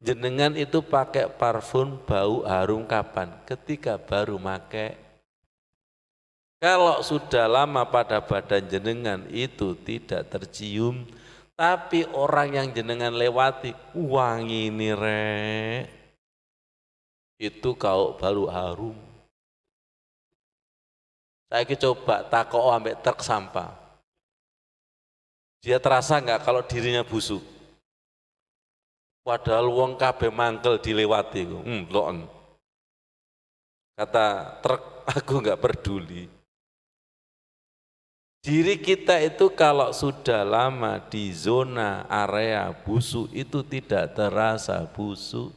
jenengan itu pakai parfum bau harum kapan? Ketika baru pakai. Kalau sudah lama pada badan jenengan itu tidak tercium, tapi orang yang jenengan lewati, wangi ini rek, itu kau baru harum. Saya coba takok ambek truk sampah. Dia terasa enggak kalau dirinya busuk? Padahal wong kabeh mangkel dilewati. Kata truk, aku enggak peduli. Diri kita itu kalau sudah lama di zona area busuk itu tidak terasa busuk.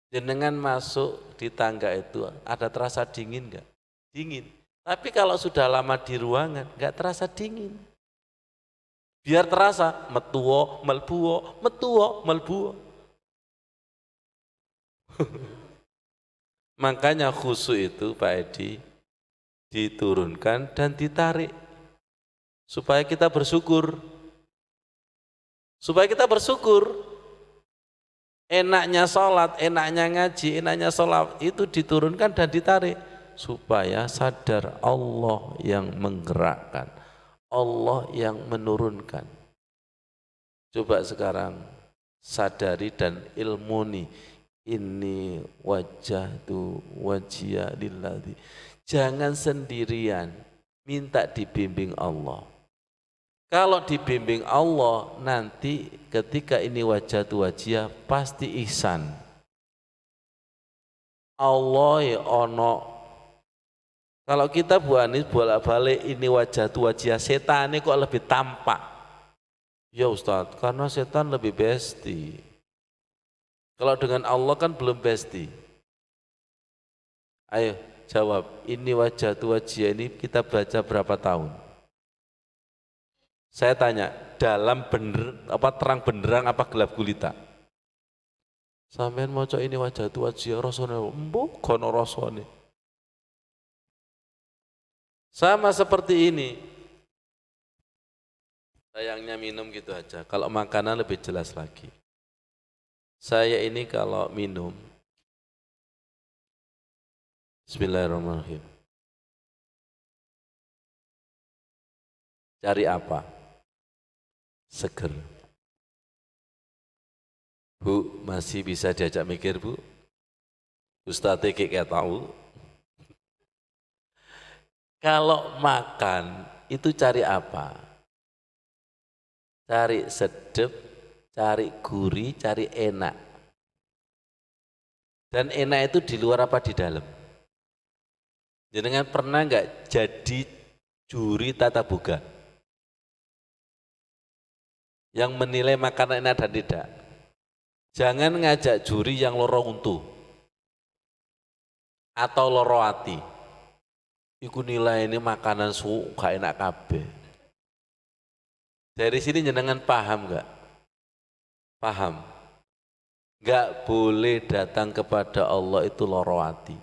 Jenengan masuk di tangga itu ada terasa dingin enggak? Dingin. Tapi kalau sudah lama di ruangan enggak terasa dingin. Biar terasa metuwo, melbuwo, metuwo, melbuwo. Makanya khusyuk itu Pak Edi diturunkan dan ditarik supaya kita bersyukur. Supaya kita bersyukur. Enaknya sholat, enaknya ngaji, enaknya sholat itu diturunkan dan ditarik supaya sadar Allah yang menggerakkan, Allah yang menurunkan. Coba sekarang sadari dan ilmuni, ini wajah tu wajhiya lilladzi. Jangan sendirian, minta dibimbing Allah. Kalau dibimbing Allah, nanti ketika ini wajah tu wajhiya pasti ihsan. Allah ya ono. Kalau kita Bu Anis bolak-balik ini wajah tu wajhiya, setan ini kok lebih tampak. Ya Ustadz, karena setan lebih besti. Kalau dengan Allah kan belum besti. Ayo jawab, ini wajah tu wajhiya ini kita baca berapa tahun? Saya tanya, dalam bener apa terang benderang apa gelap gulita? Sampean maca ini wajah tu wajhiya rasane mbok kono rasane. Sama seperti ini. Sayangnya minum gitu aja. Kalau makanan lebih jelas lagi. Saya ini kalau minum, Bismillahirrahmanirrahim. Cari apa? Seger. Bu, masih bisa diajak mikir Bu? Ustadz kayak tahu. Kalau makan itu cari apa? Cari sedep, cari gurih, cari enak. Dan enak itu di luar apa di dalam? Jenengan pernah nggak jadi juri tata boga yang menilai makanan enak dan tidak? Jangan ngajak juri yang loro untu atau loro ati. Iku nilai ini makanan suka enak kabeh. Dari sini jenengan paham nggak? Paham. Nggak boleh datang kepada Allah itu loro ati.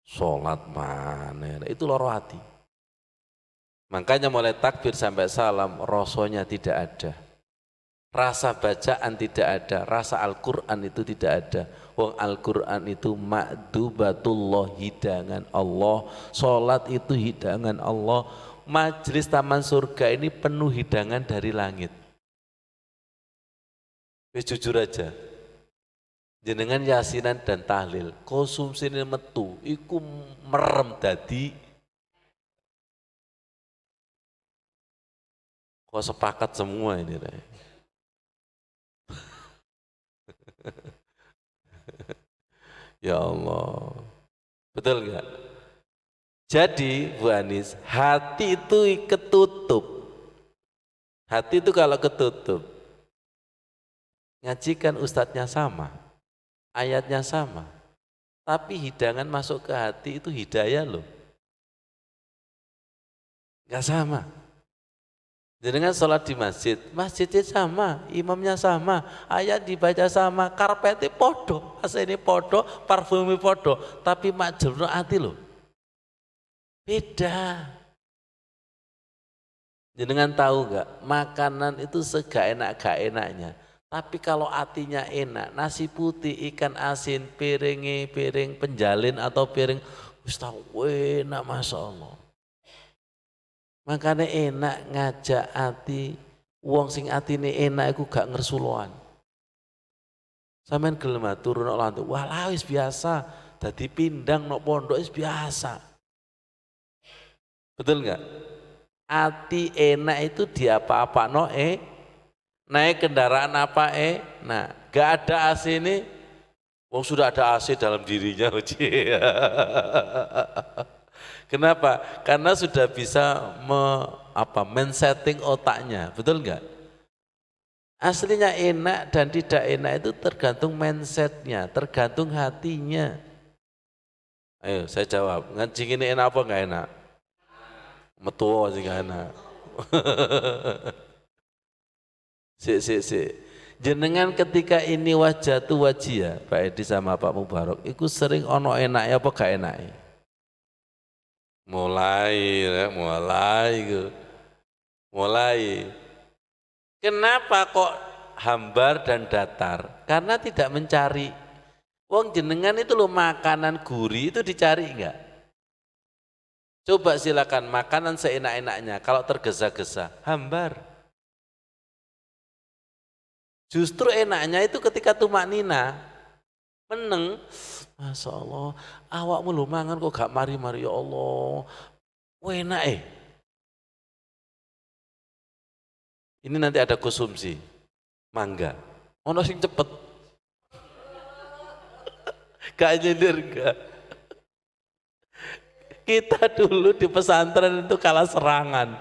Sholat mana? Itu loro ati. Makanya mulai takbir sampai salam, rasanya tidak ada. Rasa bacaan tidak ada, rasa Al-Quran itu tidak ada. Wong Al-Quran itu ma'dubatullah, hidangan Allah. Sholat itu hidangan Allah. Majelis taman surga ini penuh hidangan dari langit. Jujur aja, jenengan yasinan dan tahlil, konsumsi ini metu, iku merem dadi. Kok sepakat semua ini? Ya Allah, betul nggak? Jadi Bu Anis, hati itu ketutup. Hati itu kalau ketutup, ngajikan ustadznya sama, ayatnya sama, tapi hidangan masuk ke hati itu hidayah loh. Nggak sama. Jenengan sholat di masjid, masjidnya sama, imamnya sama, ayat dibaca sama, karpetnya podo, ini podo, parfumnya podo, tapi makjurno hati loh. Beda. Jenengan tahu nggak, makanan itu sega enak gak enaknya. Tapi kalau hatinya enak, nasi putih, ikan asin, piring penjalin atau piring, Ustaz, enak Masya Allah. Makanya enak ngajak hati, wong sing atine enak iku gak ngersuloan. Sampeyan gelem turun nang lantai, walah wis biasa, dadi pindang nang pondok wis biasa. Betul enggak? Ati enak itu di apa-apa no naik kendaraan apa nah gak ada AC ini, wong sudah ada AC dalam dirinya. Kenapa? Karena sudah bisa men-setting otaknya, betul enggak? Aslinya enak dan tidak enak itu tergantung mindsetnya, tergantung hatinya. Ayo saya jawab, ngaji ini enak apa enggak enak? Metuo sih enggak enak. Si. Jenengan ketika ini wajah tu wajia, Pak Edi sama Pak Mubarok, itu sering ono enaknya apa gak enaknya? Mulai. Kenapa kok hambar dan datar? Karena tidak mencari. Wong jenengan itu loh makanan gurih itu dicari enggak? Coba silakan makanan seenak-enaknya, kalau tergesa-gesa, hambar. Justru enaknya itu ketika tumak nina, meneng, Masya Allah, awakmu lu mangan kok gak mari-mari ya Allah, enak Ini nanti ada konsumsi, mangga, ono sing cepet, gak nyindir gak. Kita dulu di pesantren itu kalah serangan,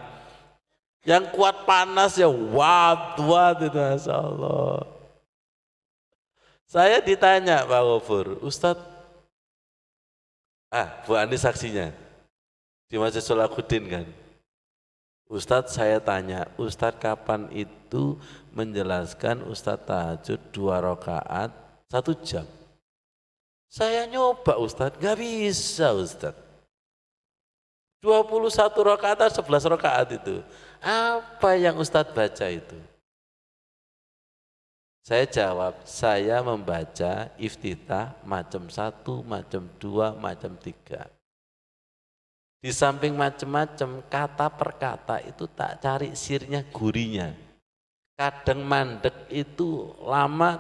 yang kuat panas ya wat itu Masya Allah. Saya ditanya Pak Gofur, Ustadz, Bu Ani saksinya, di Masjid Solahuddin kan, Ustadz saya tanya, Ustadz kapan itu menjelaskan Ustadz tahajud 2 rakaat 1 jam? Saya nyoba Ustadz, gak bisa Ustadz. 21 rakaat atau 11 rakaat itu, apa yang Ustadz baca itu? Saya jawab, saya membaca iftitah macam 1, macam 2, macam 3. Di samping macam-macam, kata per kata itu tak cari sirnya, gurinya. Kadang mandek itu lama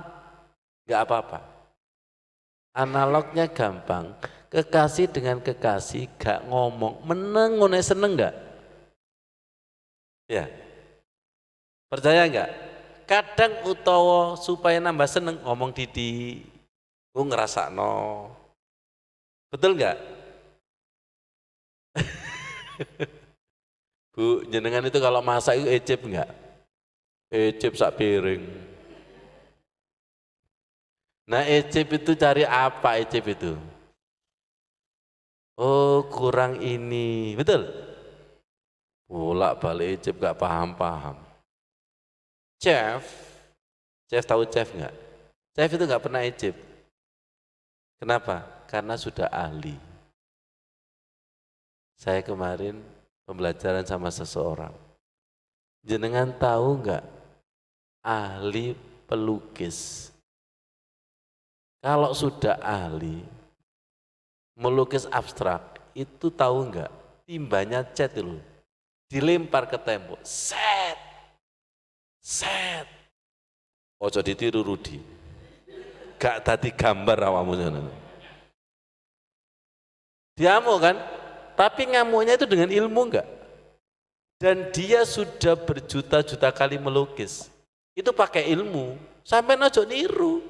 nggak apa-apa. Analognya gampang. Kekasih dengan kekasih gak ngomong, meneng ngone seneng nggak? Ya, percaya nggak? Kadang utawa supaya nambah seneng ngomong Didi, gue ngerasa no, betul nggak? Bu, jenengan itu kalau masak itu ecep nggak? Ecep sak piring. Nah ecep itu cari apa ecep itu? Oh kurang ini, betul? Bolak balik ecep gak paham-paham. Chef, chef tahu chef nggak? Chef itu nggak pernah ecep. Kenapa? Karena sudah ahli. Saya kemarin pembelajaran sama seseorang. Jenengan tahu nggak ahli pelukis? Kalau sudah ahli melukis abstrak, itu tahu nggak? Timbanya cat itu dilempar ke tembok, set, set. Ojo ditiru Rudi. Gak tadi gambar awakmu jenengan. Diamuk kan? Tapi ngamuknya itu dengan ilmu enggak? Dan dia sudah berjuta-juta kali melukis. Itu pakai ilmu. Sampai ojo niru.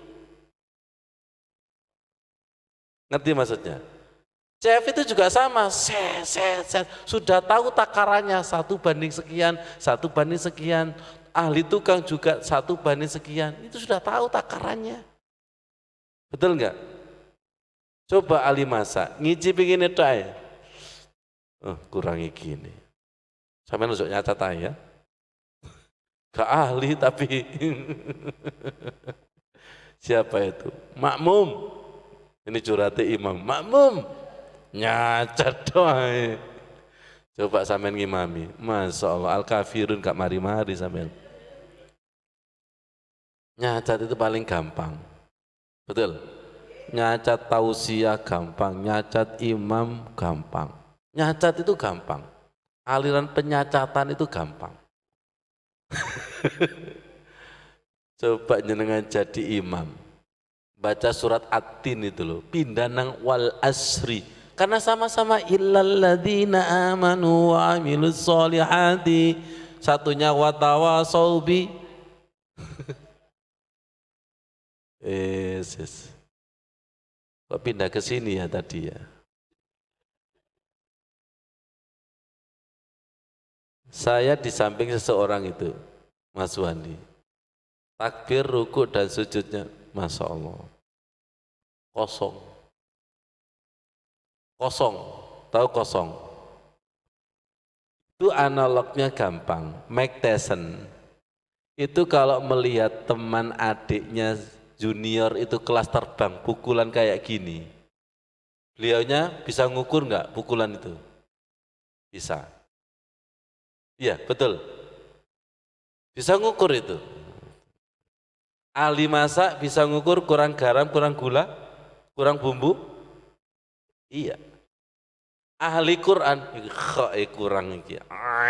Ngerti maksudnya? Chef itu juga sama, set. Sudah tahu takarannya, 1:sekian, 1:sekian. Ahli tukang juga 1:sekian. Itu sudah tahu takarannya. Betul enggak? Coba ahli masak, ngicipi gini ya. Kurangi gini. Sampai nusuk nyatat ya. Gak ahli tapi siapa itu? Makmum. Ini curhati imam. Makmum. Nyacat doang. Coba sampean ngimami. Masya Allah. Al-kafirun gak mari-mari sampean. Nyacat itu paling gampang. Betul? Nyacat tausiah gampang. Nyacat imam gampang. Nyacat itu gampang. Aliran penyacatan itu gampang. Coba jenengan jadi imam, baca surat At-Tin itu loh, pindah nang wal asri, karena sama-sama illalladzina amanu wa amilus solihati, satunya watawasau bi yes. Kok pindah ke sini ya tadi ya? Saya di samping seseorang itu, Mas Wandi, takbir, ruku dan sujudnya, Masya Allah, kosong, tahu kosong? Itu analognya gampang. Mike Tyson itu kalau melihat teman adiknya junior itu kelas terbang, pukulan kayak gini, beliaunya bisa ngukur nggak pukulan itu? Bisa. Iya betul, bisa ngukur itu. Ahli masak bisa ngukur kurang garam, kurang gula, kurang bumbu. Iya. Ahli Quran, kurang iki.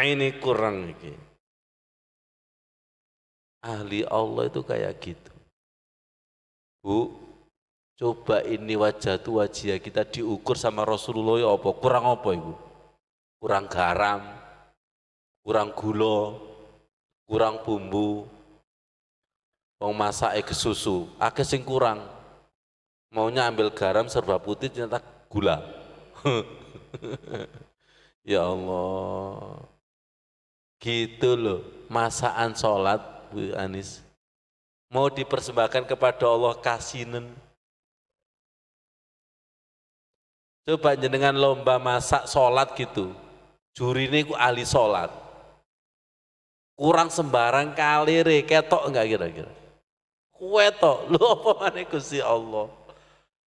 Ini kurang iki. Ahli Allah itu kayak gitu. Bu, coba ini wajah tu wajah kita diukur sama Rasulullah ya apa? Kurang apa itu? Kurang garam, kurang gula, kurang bumbu. Wong masak ke susu, akeh sing kurang. Maunya ambil garam serba putih ternyata gula. Ya Allah. Gitu loh, masakan sholat Bu Anis. Mau dipersembahkan kepada Allah kasinen. Coba jenengan lomba masak sholat gitu. Juri ini ku ahli sholat. Kurang sembarang kali ketok enggak kira-kira? Kuetok, lu apa mana Gusti Allah.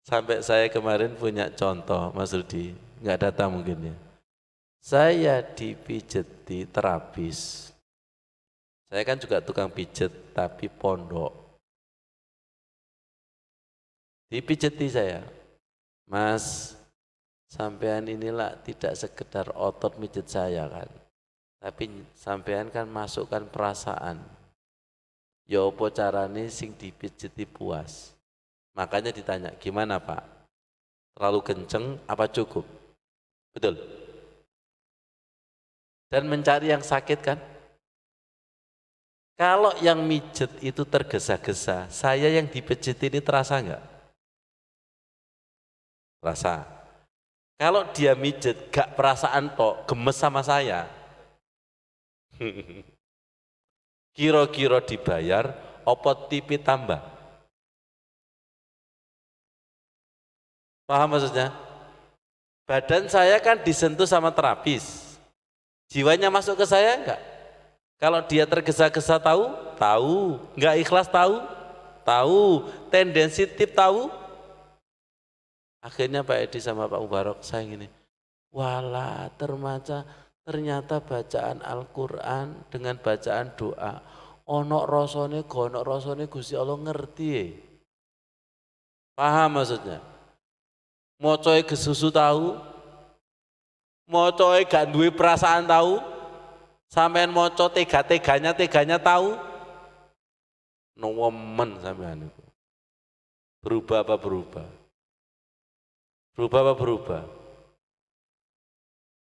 Sampai saya kemarin punya contoh, Mas Rudi, enggak datang mungkin ya. Saya dipijeti terapis. Saya kan juga tukang pijet tapi pondok. Dipijeti saya, Mas, sampean inilah tidak sekedar otot mijet saya kan, tapi sampean kan masukkan perasaan. Ya apa carane sing dipijeti puas. Makanya ditanya, gimana Pak? Terlalu kenceng apa cukup? Betul. Dan mencari yang sakit kan? Kalau yang mijet itu tergesa-gesa, saya yang dipijit ini terasa enggak? Terasa. Kalau dia mijet gak perasaan tok, gemes sama saya. Kira-kira dibayar, opo tipi tambah? Paham maksudnya? Badan saya kan disentuh sama terapis. Jiwanya masuk ke saya enggak? Kalau dia tergesa-gesa tahu? Tahu. Enggak ikhlas tahu? Tahu. Tendensi tip tahu? Akhirnya Pak Edi sama Pak Mubarok saya gini, wala ternyata bacaan Al-Quran dengan bacaan doa onok rosone gonok rosone Gusti Allah ngerti paham maksudnya mocoe gesusu tahu mocoe gak duwe perasaan tahu sampean moco teganya tahu nomen sampean itu berubah apa berubah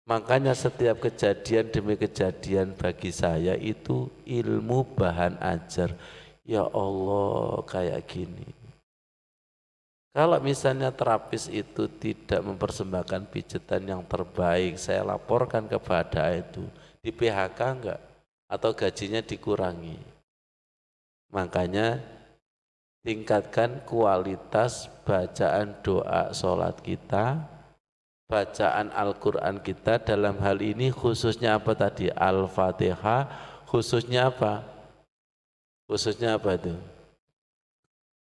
makanya setiap kejadian demi kejadian bagi saya itu ilmu bahan ajar. Ya Allah kayak gini. Kalau misalnya terapis itu tidak mempersembahkan pijetan yang terbaik, saya laporkan kepada itu, di PHK enggak? Atau gajinya dikurangi. Makanya tingkatkan kualitas bacaan doa sholat kita, bacaan Al-Quran kita dalam hal ini khususnya apa tadi? Al-Fatihah, khususnya apa? Khususnya apa itu?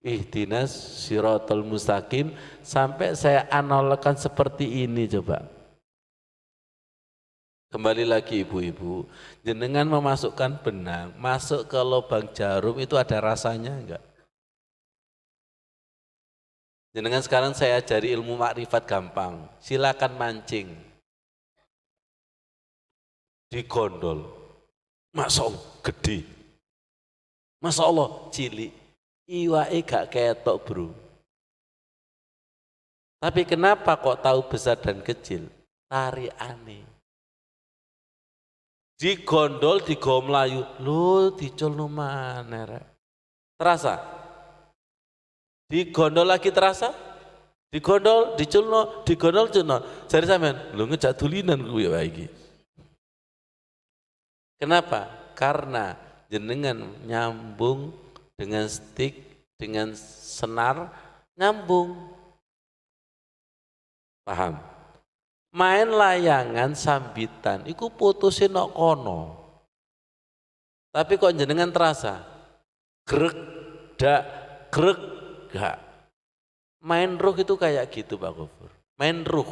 Ihdinas siratal mustaqim, sampai saya analogkan seperti ini coba. Kembali lagi ibu-ibu, jenengan memasukkan benang, masuk ke lubang jarum itu ada rasanya enggak? Jenengan sekarang saya ajari ilmu makrifat gampang, silakan mancing. Digondol, Masya Allah gede, Masya Allah cilik, iwae gak ketok bro. Tapi kenapa kok tahu besar dan kecil? Tarikane. Digondol, digawa melayu, lho diculno maneh. Terasa? Digondol lagi terasa? Digondol, diculno, digondol, culno. Jadi sampean, lho ngejak dulinan kuwi wae iki. Kenapa? Karena jenengan nyambung dengan stick, dengan senar, nyambung. Paham? Main layangan sambitan, iku putusin nok kono. Tapi kok jenengan terasa? Grek, dak, grek, gak. Main ruh itu kayak gitu Pak Gofur. Main ruh.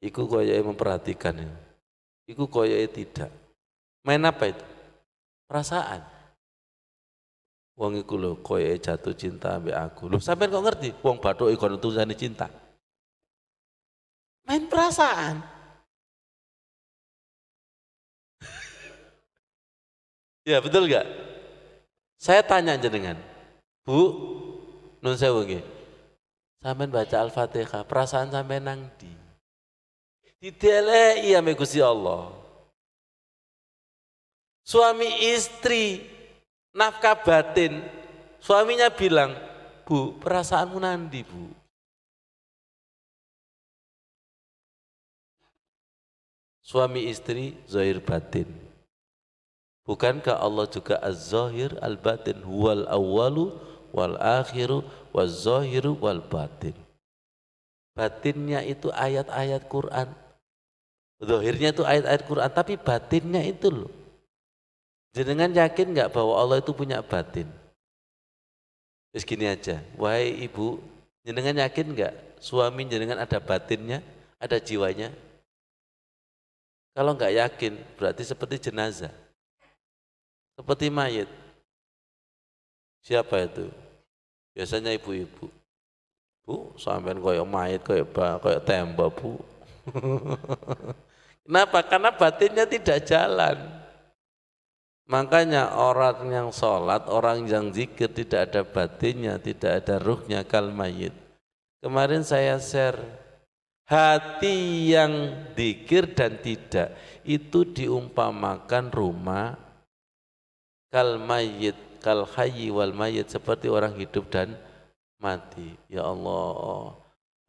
Iku koyoknya memperhatikan ya. Iku koyoknya tidak. Main apa itu? Perasaan. Wong iku lho koyoknya jatuh cinta ambek aku. Lho sampean kok ngerti? Wong bathuk iku tulisane cinta. Main perasaan. Ya betul gak? Saya tanya jenengan, Bu, nun sewu nggih. Sampean baca Al-Fatihah, perasaan sampean nang ndi? Dideleki ambek Gusti Allah. Suami istri nafkah batin, suaminya bilang, Bu, perasaanmu nandi Bu? Suami istri zahir batin. Bukankah Allah juga az-zahir al-batin, huwal awwalu wal akhiru waz zahiru wal batin. Batinnya itu ayat-ayat Quran. Zahirnya itu ayat-ayat Quran, tapi batinnya itu loh. Jenengan yakin nggak bahwa Allah itu punya batin? Terus gini aja, wahai ibu, jenengan yakin nggak suami jenengan ada batinnya, ada jiwanya? Kalau nggak yakin, berarti seperti jenazah, seperti mayit. Siapa itu? Biasanya ibu-ibu. Bu, sampean koyok mayit, koyok tembok Bu. Kenapa? Karena batinnya tidak jalan. Makanya orang yang sholat, orang yang zikir tidak ada batinnya, tidak ada ruhnya kal mayit. Kemarin saya share, hati yang zikir dan tidak itu diumpamakan rumah kal mayit, kal hayyi wal mayit, seperti orang hidup dan mati. Ya Allah,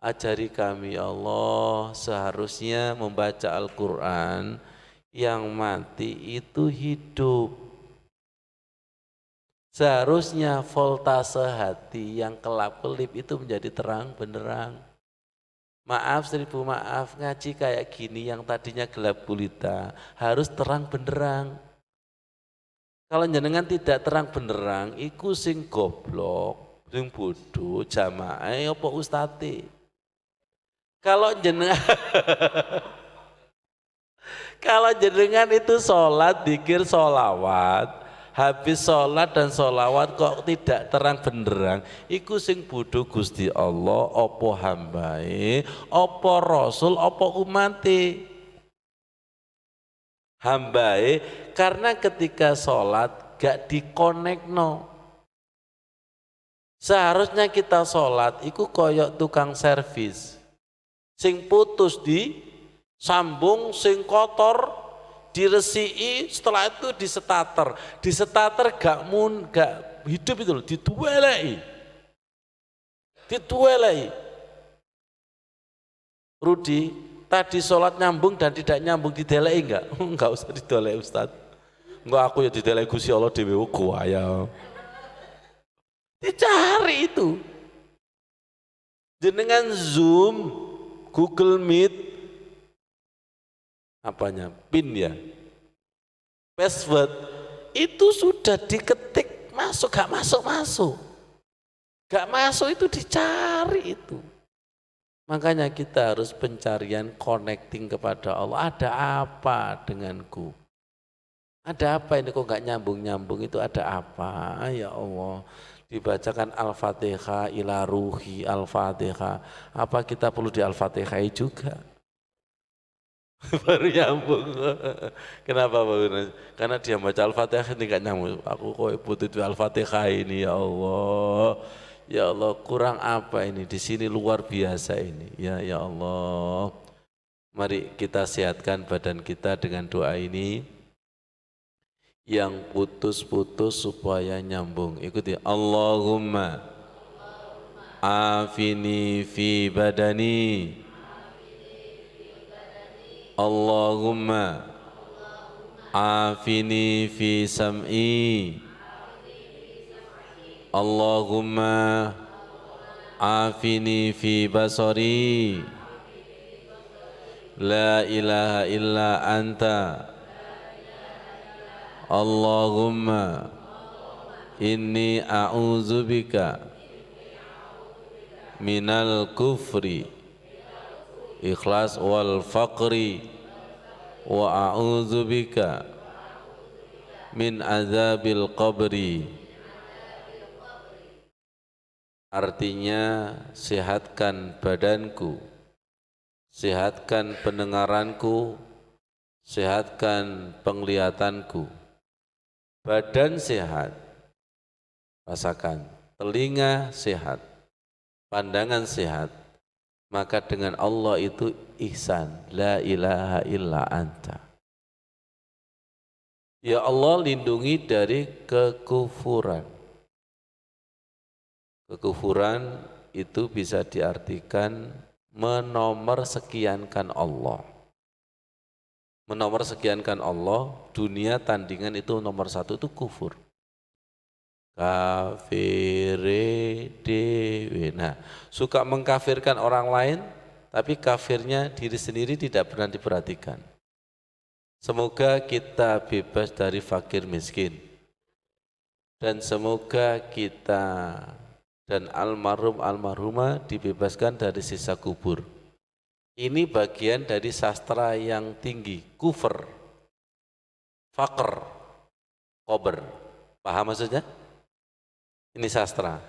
ajari kami ya Allah, seharusnya membaca Al-Quran yang mati itu hidup. Seharusnya voltase hati yang kelap-kelip itu menjadi terang benderang. Maaf, seribu maaf, ngaji kayak gini yang tadinya gelap gulita harus terang benderang. Kalau jenengan tidak terang benderang, iku sing goblok, sing bodoh, jamaah, apa ustati. Kalau jenengan kalau jenengan itu sholat, dikir sholawat, habis sholat dan sholawat kok tidak terang benderang, iku sing bodoh Gusti Allah, opo hambae, opo rasul, opo umate. Hambae karena ketika sholat gak dikonekno. Seharusnya kita sholat, iku koyok tukang servis, sing putus di sambung, sing kotor diresiki, setelah itu disetater gak hidup itu loh, dituelei. Rudi, tadi sholat nyambung dan tidak nyambung, didelei enggak? Enggak usah didelei Ustaz. Enggak, aku ya didelei Gusti Allah dhewe gua ya. Dicari itu. Jenengan Zoom, Google Meet, apanya? PIN ya. Password itu sudah diketik, masuk gak masuk. Gak masuk itu dicari itu. Makanya kita harus pencarian connecting kepada Allah. Ada apa denganku? Ada apa ini kok gak nyambung-nyambung, itu ada apa? Ya Allah, dibacakan Al-Fatihah ila ruhi Al-Fatihah. Apa kita perlu di Al-Fatihah juga? Baru nyambung. Kenapa Pak Yunus? Karena dia baca Al-Fatihah ini gak nyambung. Aku kok butuh di Al-Fatihah ini ya Allah. Ya Allah, kurang apa ini? Di sini luar biasa ini. Ya Allah. Mari kita sehatkan badan kita dengan doa ini. Yang putus-putus supaya nyambung. Ikuti. Allahumma afini fi badani. Allahumma afini fi sam'i. Allahumma afini fi basari. La ilaha illa anta. Allahumma inni a'udzubika minal kufri ikhlas wal faqri wa a'udzubika min azabil qabri. Artinya sehatkan badanku, sehatkan pendengaranku, sehatkan penglihatanku. Badan sehat, rasakan, telinga sehat, pandangan sehat, maka dengan Allah itu ihsan, la ilaha illa anta. Ya Allah, lindungi dari kekufuran. Kekufuran itu bisa diartikan menomorsekiankan Allah. Menomorsekiankan Allah, dunia tandingan itu nomor satu itu kufur. Kafire dewe. Nah, suka mengkafirkan orang lain, tapi kafirnya diri sendiri tidak pernah diperhatikan. Semoga kita bebas dari fakir miskin. Dan semoga kita dan almarhum almarhumah dibebaskan dari sisa kubur. Ini bagian dari sastra yang tinggi, kufur, fakr, kober. Paham maksudnya? Ini sastra,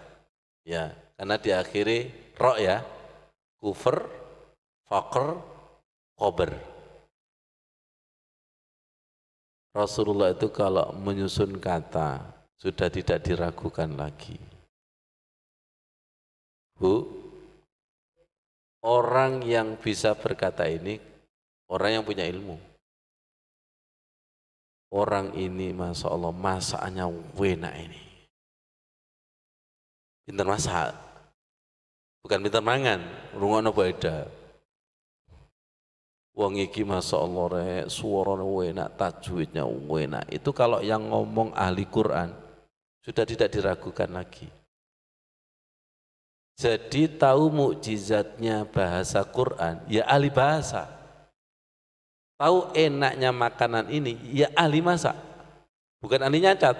ya, karena diakhiri ro ya, kufur, fakr, kober. Rasulullah itu kalau menyusun kata sudah tidak diragukan lagi. Bu, orang yang bisa berkata ini orang yang punya ilmu. Orang ini Masya Allah masakannya enak ini. Pinter masak, bukan pinter mangan, rungokno beda. Wong iki Masya Allah rek, suaranya enak, tajwidnya enak. Itu kalau yang ngomong ahli Quran sudah tidak diragukan lagi. Jadi tahu mukjizatnya bahasa Quran, ya ahli bahasa. Tahu enaknya makanan ini, ya ahli masak, bukan ahli nyacat.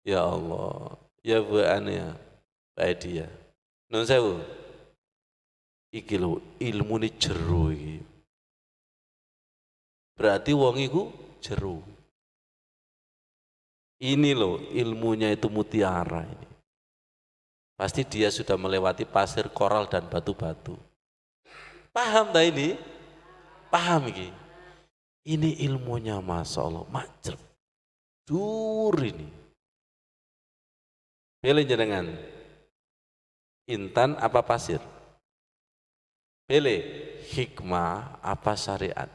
Ya Allah, ya Bu Ania, Pak Edi ya. Nun sewu, iki lho ilmu ini jero iki. Berarti wong iku jero. Ini loh ilmunya itu mutiara ini. Pasti dia sudah melewati pasir, koral dan batu-batu. Paham tak ini? Paham ini? Ini ilmunya Masya Allah, macet. Dur ini. Pilih jenengan. Intan apa pasir? Pilih hikmah apa syariat?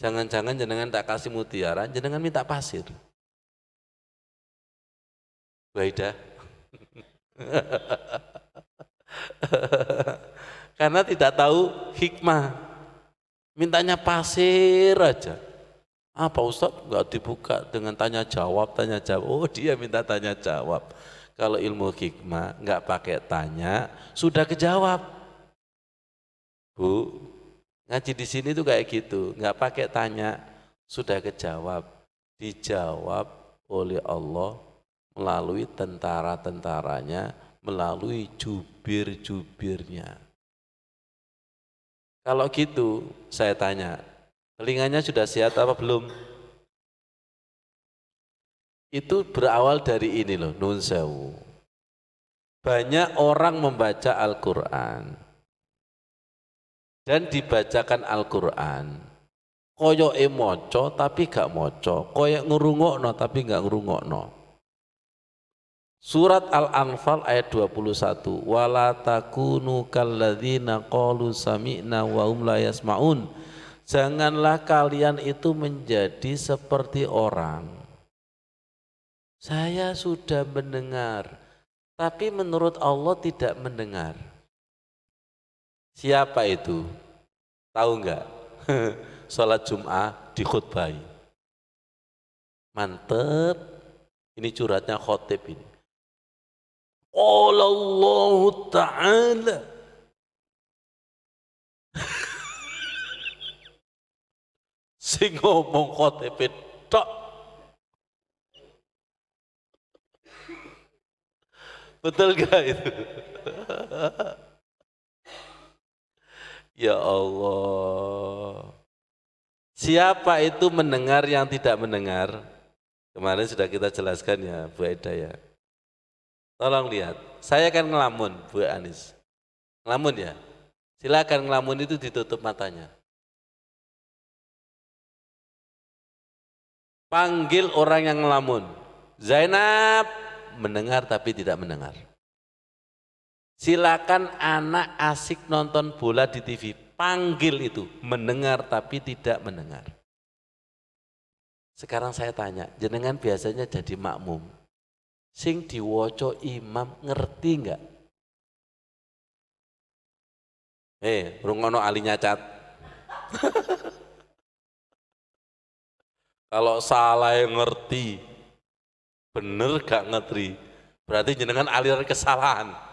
Jangan-jangan jenengan tak kasih mutiara, jenengan minta pasir. Waidah. Karena tidak tahu hikmah. Mintanya pasir aja. Apa Ustadz enggak dibuka dengan tanya jawab. Oh dia minta tanya jawab. Kalau ilmu hikmah enggak pakai tanya, sudah kejawab. Bu, ngaji di sini tuh kayak gitu, enggak pakai tanya, sudah kejawab. Dijawab oleh Allah melalui tentara-tentaranya, melalui jubir-jubirnya. Kalau gitu, saya tanya, telinganya sudah siap apa belum? Itu berawal dari ini loh, nun sewu. Banyak orang membaca Al-Quran dan dibacakan Al-Quran. Koyoke moco tapi gak moco, koyok ngerungokno tapi gak ngerungokno. Surat Al-Anfal ayat 21, wala takunu kalladzina qalu sami'na wa hum la yasma'un. Janganlah kalian itu menjadi seperti orang. Saya sudah mendengar, tapi menurut Allah tidak mendengar. Siapa itu? Tahu enggak? Salat Jum'ah dikhutbahi. Mantep. Ini curhatnya khotib ini. Qala Allah Ta'ala. Sing ngomong khotib tok. Betul gak itu? Ya Allah. Siapa itu mendengar yang tidak mendengar? Kemarin sudah kita jelaskan ya Bu Eda ya. Tolong lihat, saya akan ngelamun Bu Anis. Ngelamun ya? Silakan ngelamun itu ditutup matanya. Panggil orang yang ngelamun. Zainab, mendengar tapi tidak mendengar. Silakan anak asik nonton bola di TV, panggil itu, mendengar tapi tidak mendengar. Sekarang saya tanya, jenengan biasanya jadi makmum, sing diwoco imam ngerti enggak? Rungono ali nyacat. Kalau salah yang ngerti, bener gak ngerti, berarti jenengan aliran kesalahan.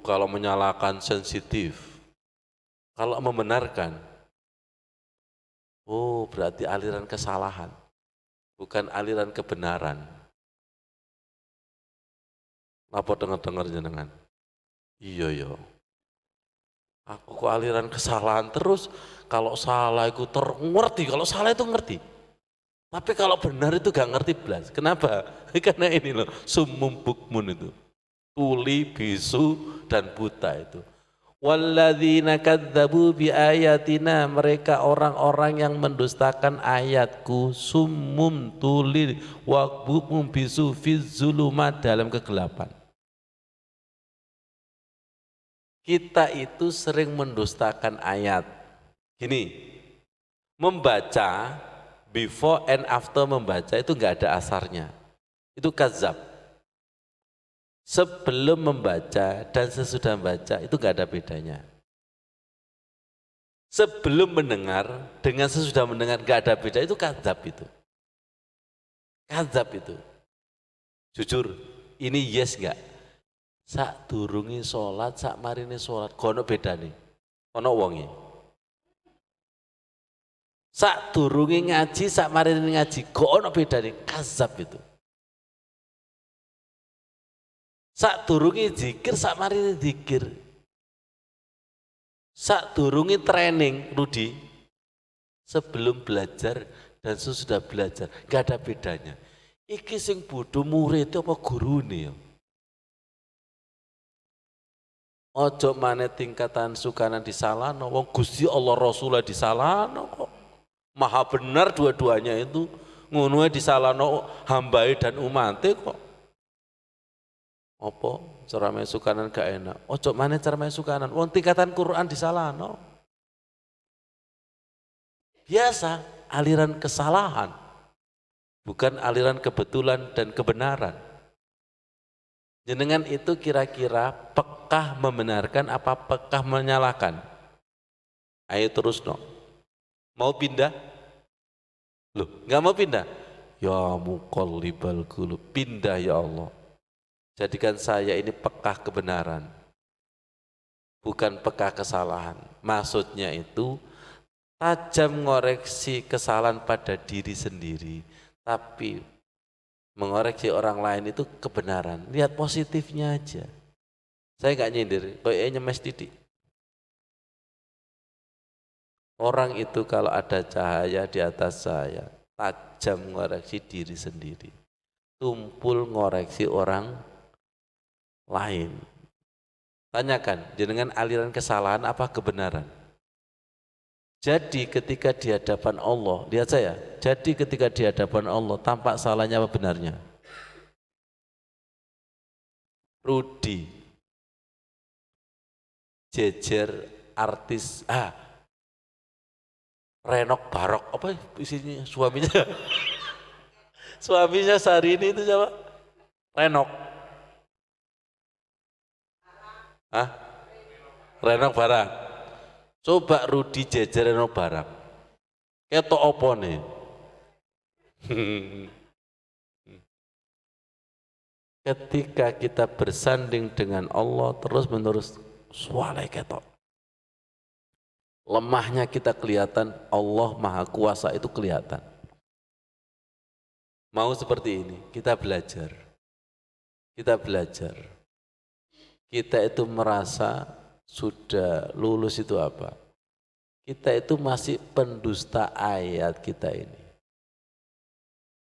Kalau menyalahkan sensitif, kalau membenarkan, berarti aliran kesalahan, bukan aliran kebenaran. Apa dengar-dengar jenengan? Iya. Aku kok aliran kesalahan terus, kalau salah itu ngerti, kalau salah itu ngerti. Tapi kalau benar itu gak ngerti belas. Kenapa? Karena ini loh, sumum bukmun itu. Tuli, bisu, dan buta itu. Walladzina kadzdzabu biayatina, mereka orang-orang yang mendustakan ayatku, summum tuli wa bukum bisu fiz zulumat, dalam kegelapan. Kita itu sering mendustakan ayat. Gini, membaca before and after membaca itu enggak ada asarnya. Itu kadzab. Sebelum membaca dan sesudah membaca itu enggak ada bedanya. Sebelum mendengar dengan sesudah mendengar enggak ada beda, itu kadzab itu. Kadzab itu. Jujur, ini yes enggak? Sak durungi sholat, sak marini sholat, kono beda nih, kono wongi. Sak durungi ngaji, sak marini ngaji, kono beda nih, kadzab itu. Sak durungi zikir, sak marini zikir. Sak durungi training, Rudi, sebelum belajar dan sesudah belajar, gak ada bedanya. Iki sing bodoh murid apa guru nih? Ojo maneh tingkatan sukanan disalahno, wong Gusti Allah Rasulullah disalahno kok. Maha benar dua-duanya itu, ngono disalahno hambai dan umate kok. Apa ceramah sukanan gak enak? Ojo maneh ceramah sukanan, wong tingkatan Quran disalahno. Biasa aliran kesalahan, bukan aliran kebetulan dan kebenaran. Jenengan itu kira-kira pekah membenarkan apa pekah menyalahkan? Ayo terus no. Mau pindah? Loh, nggak mau pindah? Ya muqallibal qulub, pindah ya Allah. Jadikan saya ini pekah kebenaran, bukan pekah kesalahan. Maksudnya itu tajam ngoreksi kesalahan pada diri sendiri, tapi mengoreksi orang lain itu kebenaran. Lihat positifnya aja. Saya nggak nyindir, kayaknya nyemes titik. Orang itu kalau ada cahaya di atas saya, tajam ngoreksi diri sendiri, tumpul ngoreksi orang lain. Tanyakan, jenengan aliran kesalahan apa kebenaran? Jadi ketika di hadapan Allah, lihat saya, jadi ketika di hadapan Allah tampak salahnya apa benarnya? Rudi, jejer artis, Renok Barok, apa isinya suaminya? Suaminya Syahrini itu siapa? Renok. Renok Barang. Coba Rudi jejer Renok Barang. Ketok opo nih? Ketika kita bersanding dengan Allah terus menerus sualai ketok. Lemahnya kita kelihatan, Allah Maha Kuasa itu kelihatan. Mau seperti ini, kita belajar. Kita belajar. Kita itu merasa sudah lulus itu apa? Kita itu masih pendusta ayat kita ini.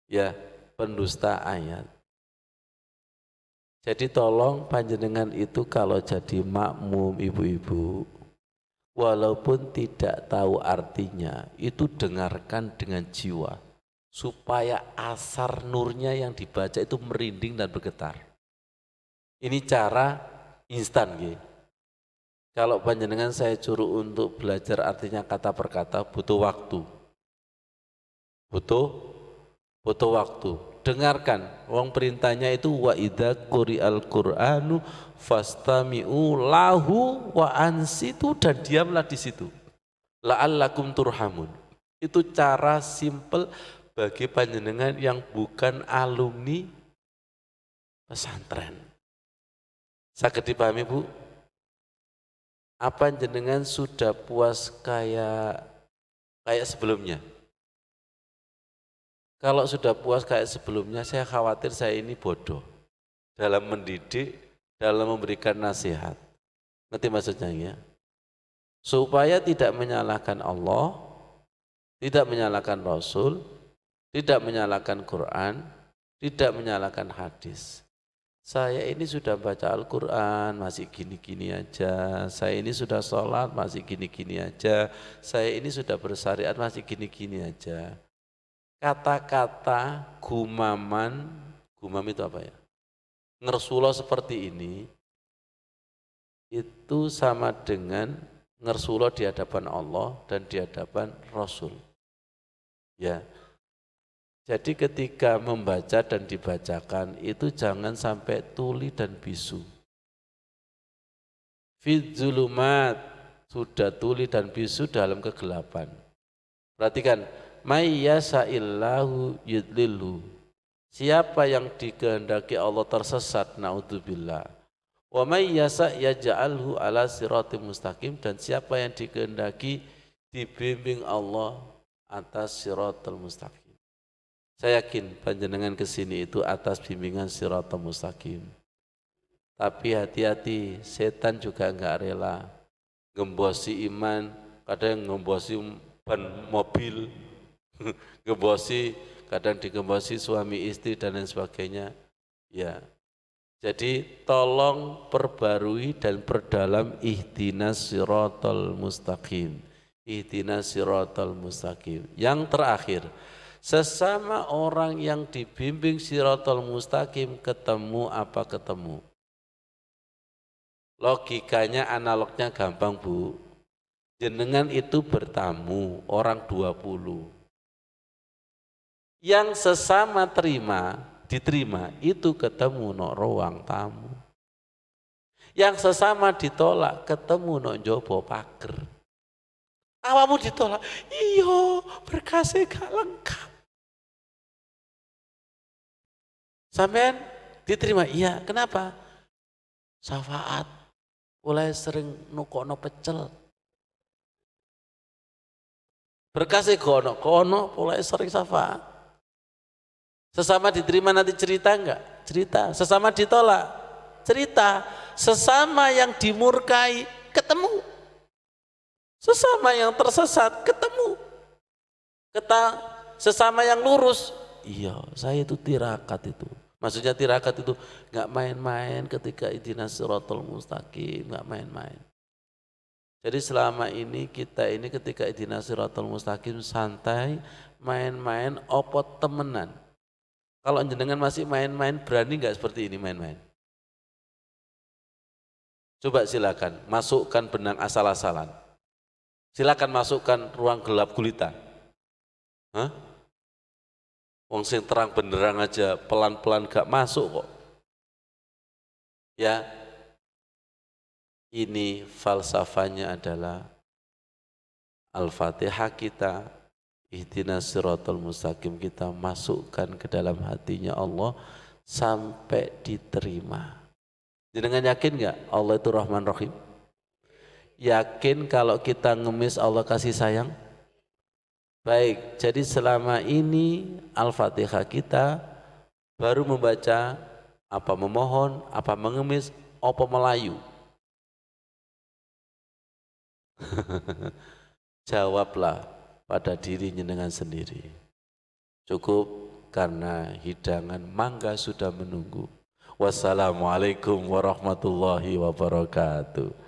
Ya, pendusta ayat. Jadi tolong panjenengan itu kalau jadi makmum ibu-ibu, walaupun tidak tahu artinya, itu dengarkan dengan jiwa. Supaya asar nurnya yang dibaca itu merinding dan bergetar. Ini cara instan gitu. Kalau panjenengan saya suruh untuk belajar artinya kata per kata, butuh waktu. Butuh waktu. Dengarkan, wong perintahnya itu wa idza quri'al Qur'anu fastami'u lahu wa ansitu, dan diamlah di situ. La'allakum turhamun. Itu cara simple bagi panjenengan yang bukan alumni pesantren. Saged dipahami Bu? Apa jenengan sudah puas kayak sebelumnya? Kalau sudah puas kayak sebelumnya, saya khawatir saya ini bodoh dalam mendidik, dalam memberikan nasihat. Ngerti maksudnya ya? Supaya tidak menyalahkan Allah, tidak menyalahkan Rasul, tidak menyalahkan Quran, tidak menyalahkan hadis. Saya ini sudah baca Al-Quran, masih gini-gini aja. Saya ini sudah sholat, masih gini-gini aja. Saya ini sudah bersyariat, masih gini-gini aja. Kata-kata gumaman, gumam itu apa ya? Ngersulo seperti ini, itu sama dengan ngersulo di hadapan Allah dan di hadapan Rasul. Ya, jadi ketika membaca dan dibacakan itu jangan sampai tuli dan bisu. Fi dzulumat, sudah tuli dan bisu dalam kegelapan. Perhatikan, may yasa'illahu yudlilhu. Siapa yang dikehendaki Allah tersesat, naudzubillah. Wa may yasa' yaj'alhu ala siratim mustaqim, dan siapa yang dikehendaki dibimbing Allah atas siratal mustaqim. Saya yakin panjenengan kesini itu atas bimbingan siratal mustaqim. Tapi hati-hati, setan juga enggak rela ngembosi iman, kadang ngembosi ban mobil, ngembosi, kadang digembosi suami istri dan lain sebagainya. Ya. Jadi tolong perbarui dan perdalam ihdinas siratal mustaqim. Ihdinas siratal mustaqim. Yang terakhir, sesama orang yang dibimbing siratal mustaqim ketemu apa ketemu? Logikanya, analognya gampang Bu. Jenengan itu bertamu, orang 20. Yang sesama diterima, itu ketemu no ruang tamu. Yang sesama ditolak, ketemu no jopo pager. Awamu ditolak, iyo berkasnya gak lengkap. Sampean diterima, iya kenapa? Syafaat, mulai sering nukokno pecel. Berkasnya kono, mulai sering syafaat. Sesama diterima nanti cerita enggak? Cerita. Sesama ditolak? Cerita. Sesama yang dimurkai ketemu. Sesama yang tersesat ketemu. Sesama yang lurus, iya saya itu tirakat itu. Maksudnya tirakat itu enggak main-main ketika ihdinas siratal mustaqim, enggak main-main. Jadi selama ini kita ini ketika ihdinas siratal mustaqim santai, main-main, opot temenan. Kalau jenengan masih main-main, berani nggak seperti ini main-main? Coba silakan masukkan benang asal-asalan. Silakan masukkan ruang gelap gulita. Hah? Wong sing terang benderang aja pelan-pelan gak masuk kok. Ya, ini falsafahnya adalah Al-Fatihah kita, ihdinas siratal mustaqim kita masukkan ke dalam hatinya Allah sampai diterima. Jangan yakin nggak Allah itu Rahman Rahim? Yakin kalau kita ngemis Allah kasih sayang? Baik, jadi selama ini Al-Fatihah kita baru membaca apa memohon, apa mengemis, apa melayu. Jawablah pada dirinya dengan sendiri. Cukup karena hidangan mangga sudah menunggu. Wassalamualaikum warahmatullahi wabarakatuh.